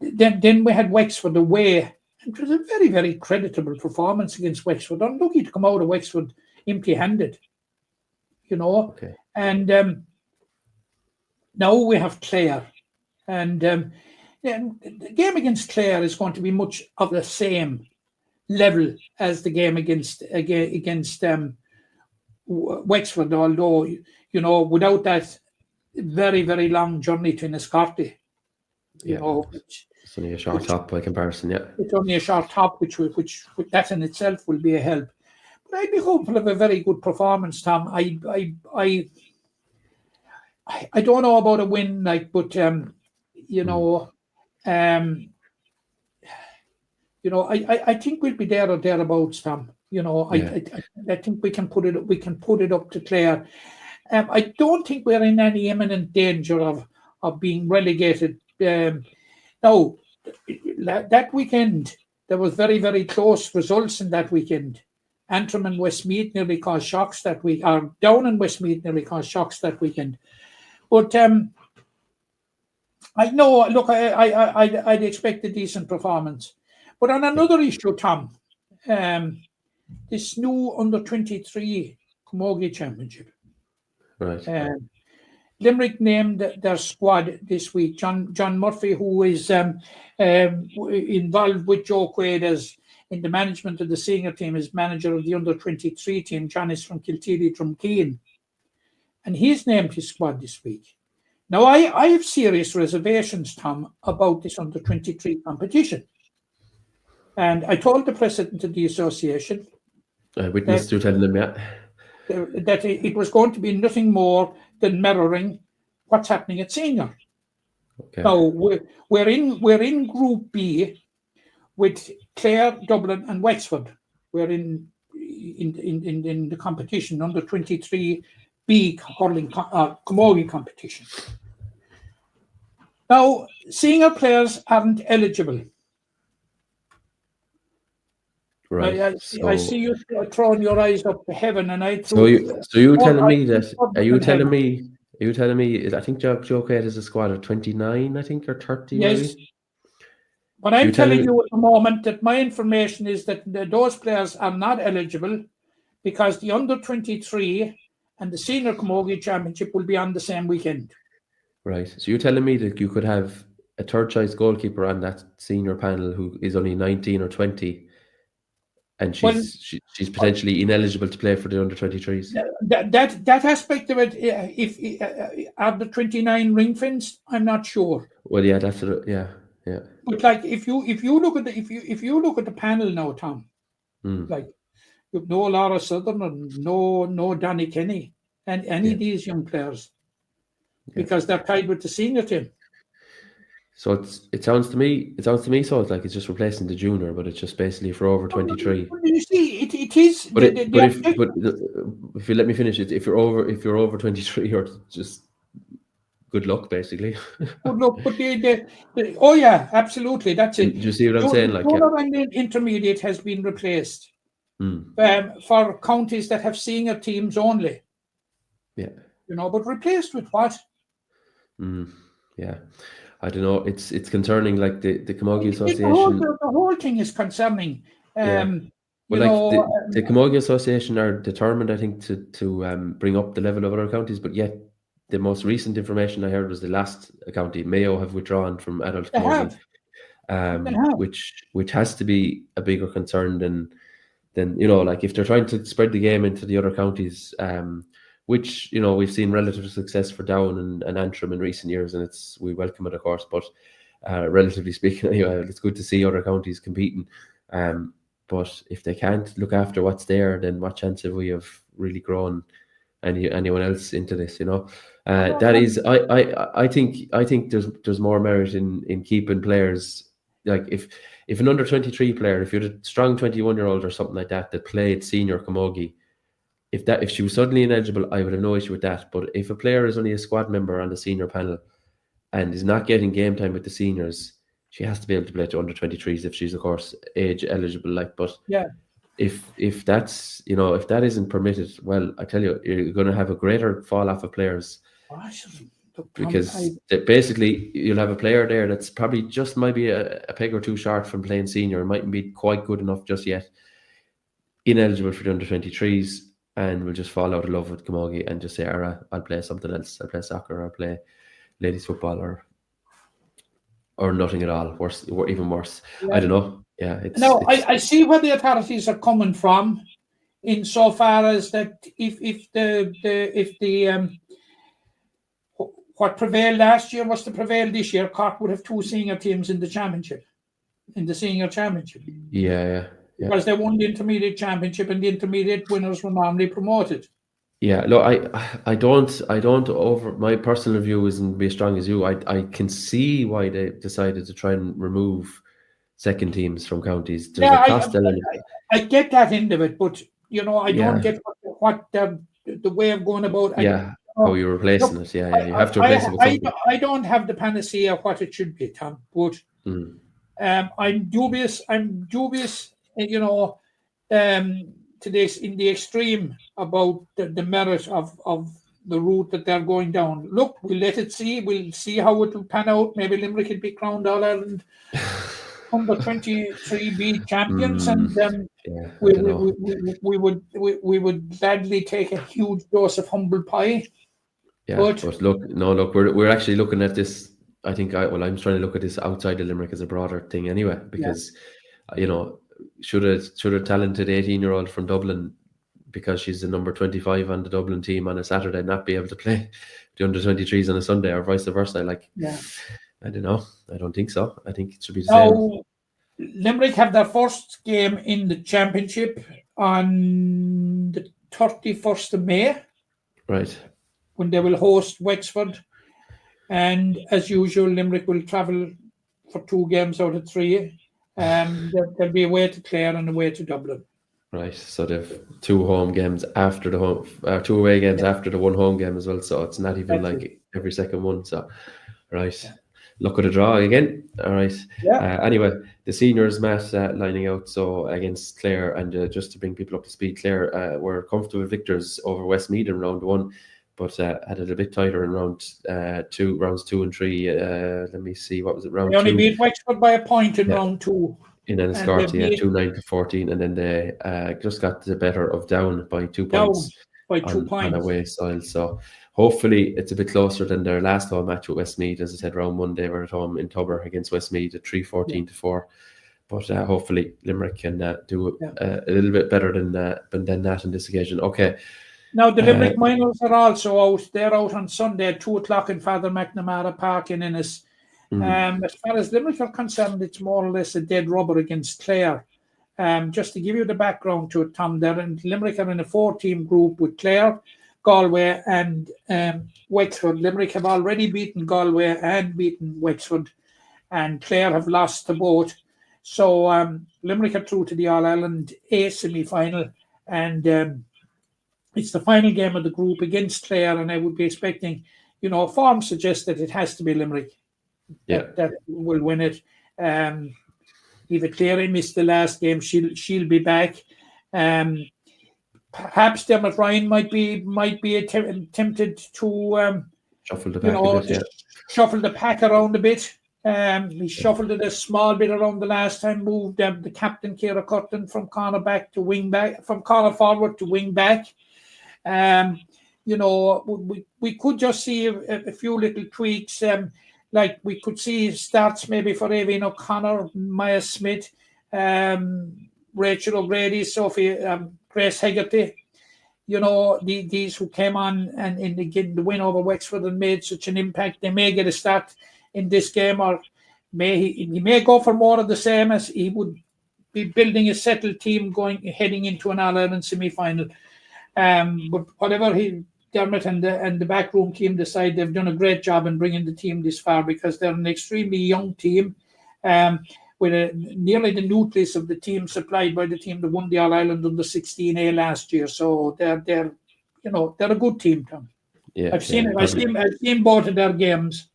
then we had Wexford away. It was a very, very creditable performance against Wexford. Unlucky to come out of Wexford empty-handed, Okay. And now we have Clare. And the game against Clare is going to be much of the same level as the game against Wexford, although, without that very, very long journey to Enniscorthy. It's only a short hop by comparison, yeah. It's only a short hop, which that in itself will be a help. But I'd be hopeful of a very good performance, Tom. I don't know about a win, but I think we'll be there or thereabouts, Tom. I think we can put it up to Clare. I don't think we're in any imminent danger of being relegated. Now, that weekend, there was very, very close results in that weekend. Antrim and Westmeath nearly caused shocks that week, or Down and Westmeath nearly caused shocks that weekend. But I know, look, I'd expect a decent performance. But on another issue, Tom, this new under-23 Camogie Championship. Right. Limerick named their squad this week. John Murphy, who is involved with Joe Quaid in the management of the senior team, is manager of the under-23 team. John is from Kilteely-Drumkeen. And he's named his squad this week. Now, I have serious reservations, Tom, about this under-23 competition. And I told the president of the association, I witnessed you telling them, that it was going to be nothing more than mirroring what's happening at senior. Okay. Now we're in Group B with Clare, Dublin, and Wexford. We're in the competition under 23 B hurling camogie competition. Now senior players aren't eligible. Right. I see you throwing your eyes up to heaven, and I. So you telling me that? Are you telling me? Are you telling me? I think Joe Quaid is a squad of 29, I think, or 30. Yes. Maybe? But I'm telling you at the moment that my information is that those players are not eligible because the under 23 and the senior camogie championship will be on the same weekend. Right. So you're telling me that you could have a third choice goalkeeper on that senior panel who is only 19 or 20, and she's potentially ineligible to play for the under 23s. That aspect of it, if are the 29 ring fenced, I'm not sure. Well, yeah, that's it. Yeah. But like if you look at the panel now, Tom, like you've no Laura Southern and no Danny Kenny and any of these young players because they're tied with the senior team. So it sounds to me so it's like it's just replacing the junior, but it's just basically for over 23. You see, it is. But if you let me finish it, if you're over 23, you're just good luck, basically. Good luck, but oh yeah, absolutely, that's it. Do you see what I'm saying? Like, junior and the intermediate has been replaced for counties that have senior teams only. Yeah. But replaced with what? Yeah. I don't know. It's concerning. Like the Camogie Association. The whole thing is concerning. The Camogie Association are determined, I think, to bring up the level of other counties. But yet, the most recent information I heard was the last county, Mayo, have withdrawn from adult camogie, which has to be a bigger concern than like if they're trying to spread the game into the other counties. Which we've seen relative success for Down and Antrim in recent years, and we welcome it, of course. But relatively speaking, it's good to see other counties competing. But if they can't look after what's there, then what chance have we of really growing anyone else into this? That is, I think there's more merit in keeping players. Like if an under 23 player, if you're a strong 21-year-old or something like that played senior camogie. If she was suddenly ineligible, I would have no issue with that. But if a player is only a squad member on the senior panel and is not getting game time with the seniors, she has to be able to play to under 23s if she's, of course, age eligible. But if that's if that isn't permitted, well, I tell you, you're going to have a greater fall off of players because basically you'll have a player there that's probably just might be a peg or two short from playing senior, mightn't be quite good enough just yet, ineligible for the under 23s. And we'll just fall out of love with camogie and just say, I'll play something else. I'll play soccer, I'll play ladies football or nothing at all. Worse, or even worse. Yeah. I don't know. Yeah. I see where the authorities are coming from, insofar as that if the what prevailed last year was to prevail this year, Cork would have two senior teams in the championship, in the senior championship. Yeah. Because they won the intermediate championship and the intermediate winners were normally promoted. Yeah, look, I don't over my personal view isn't be as strong as you. I can see why they decided to try and remove second teams from counties. There's a cost element. I get that end of it, but I don't get what the way of going about. How you're replacing it. Yeah, you have to replace it with something. I don't have the panacea of what it should be, Tom, but I'm dubious. To this in the extreme about the merit of the route that they're going down. Look, we'll let it see. We'll see how it will pan out. Maybe Limerick will be crowned All Ireland under 23B champions, and we would gladly take a huge dose of humble pie. Yeah, but look, we're actually looking at this. I think I'm trying to look at this outside of Limerick as a broader thing anyway, because should a talented 18-year-old from Dublin, because she's the number 25 on the Dublin team on a Saturday, not be able to play the under 23s on a Sunday, or vice versa? I don't know. I don't think so. I think it should be the same. Limerick have their first game in the championship on the 31st of May. Right. When they will host Wexford. And as usual, Limerick will travel for 2 games out of 3. There'll be away to Clare and away to Dublin. Right. So they've 2 home games after the home, 2 away games after the 1 home game as well. So it's not even like every second one. So, right. Yeah. Luck of the draw again. All right. Yeah. Anyway, the seniors, Matt, lining out. So against Clare, and just to bring people up to speed, Clare were comfortable victors over Westmeath in round 1, but had it a bit tighter in rounds 2 and 3. Let me see, what was it? Round 2. They only beat Wexford by a point in round 2. In Enniscorthy, 2-9 to 14, and then they just got the better of Down by 2 points. By 2 points. On away soil. So hopefully it's a bit closer than their last home match with Westmeath. As I said, round 1 they were at home in Tubber against Westmeath at 3-14 to 4. But hopefully Limerick can do a little bit better than that on this occasion. Okay. Now the Limerick Minors are also out. They're out on Sunday at 2 o'clock in Father McNamara Park in Ennis. As far as Limerick are concerned, it's more or less a dead rubber against Clare. Just to give you the background to it, Tom, Limerick are in a 4-team group with Clare, Galway and Wexford. Limerick have already beaten Galway and beaten Wexford, and Clare have lost to both. So Limerick are through to the All-Ireland A semi-final, and it's the final game of the group against Clare, and I would be expecting, form suggests that it has to be Limerick that will win it. Eva Cleary missed the last game. She'll be back. Perhaps Dermot Ryan might be tempted to shuffle the pack a bit, shuffle the pack around a bit. He shuffled it a small bit around the last time. Moved the captain Ciara Curtin from corner back to wing back, from corner forward to wing back. We could just see a few little tweaks. Like we could see starts maybe for Evian O'Connor, Maya Smith, Rachel O'Grady, Sophie, Grace Hegarty. These who came on and in the win over Wexford and made such an impact. They may get a start in this game, or he may go for more of the same, as he would be building a settled team heading into an All-Ireland semi-final. But whatever Dermot and the backroom team decide, they've done a great job in bringing the team this far, because they're an extremely young team with nearly the nucleus of the team supplied by the team that won the All-Ireland under 16A last year. So they're a good team, Tom. Yeah, I've seen both of their games.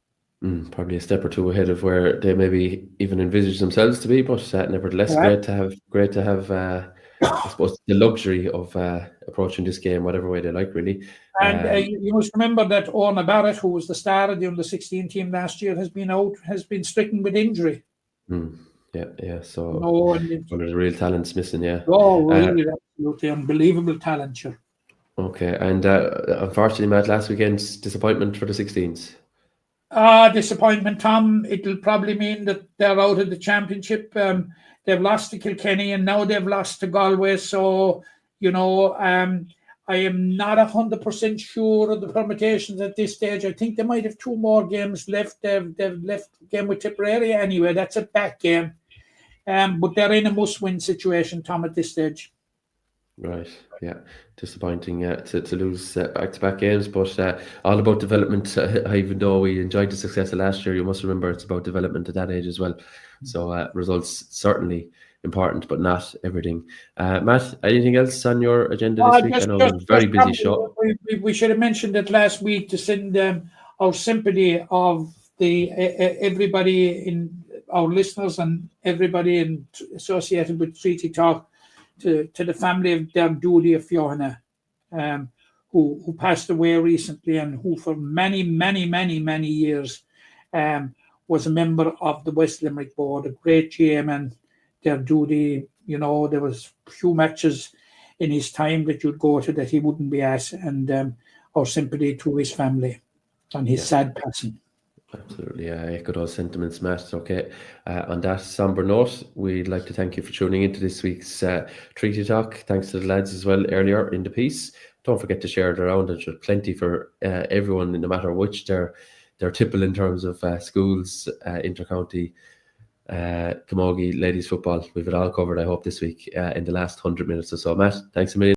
Probably a step or two ahead of where they maybe even envisage themselves to be, but nevertheless, great to have. I suppose the luxury of approaching this game whatever way they like, really. And you must remember that Orna Barrett, who was the star of the under-16 team last year, has been stricken with injury. Yeah. So one of the real talents missing. Yeah. Oh, really, absolutely unbelievable talent, sure. Okay, and unfortunately, Matt, last weekend's disappointment for the 16s. Disappointment, Tom. It'll probably mean that they're out of the championship. They've lost to Kilkenny and now they've lost to Galway. So, I am not 100% sure of the permutations at this stage. I think they might have 2 more games left. They've left a game with Tipperary anyway. That's a back game. But they're in a must-win situation, Tom, at this stage. Right, yeah. Disappointing to lose back-to-back games, but all about development. Even though we enjoyed the success of last year, you must remember it's about development at that age as well. So results certainly important, but not everything. Matt, anything else on your agenda this week? I know it's a very busy show. We should have mentioned it last week to send our sympathy of everybody in our listeners and everybody associated with Treaty Talk to the family of Dudy of Fiona, who passed away recently, and who for many years was a member of the West Limerick board, a great GM. And Dudy, there was few matches in his time that you'd go to that he wouldn't be at, and our sympathy to his family on his sad passing. Absolutely, I echo those sentiments, Matt. Okay, on that somber note, we'd like to thank you for tuning into this week's Treaty Talk. Thanks to the lads as well earlier in the piece. Don't forget to share it around. There's plenty for everyone, no matter which they're tipple in terms of schools, intercounty, camogie, ladies football. We've it all covered, I hope, this week in the last 100 minutes or so. Matt, thanks a million.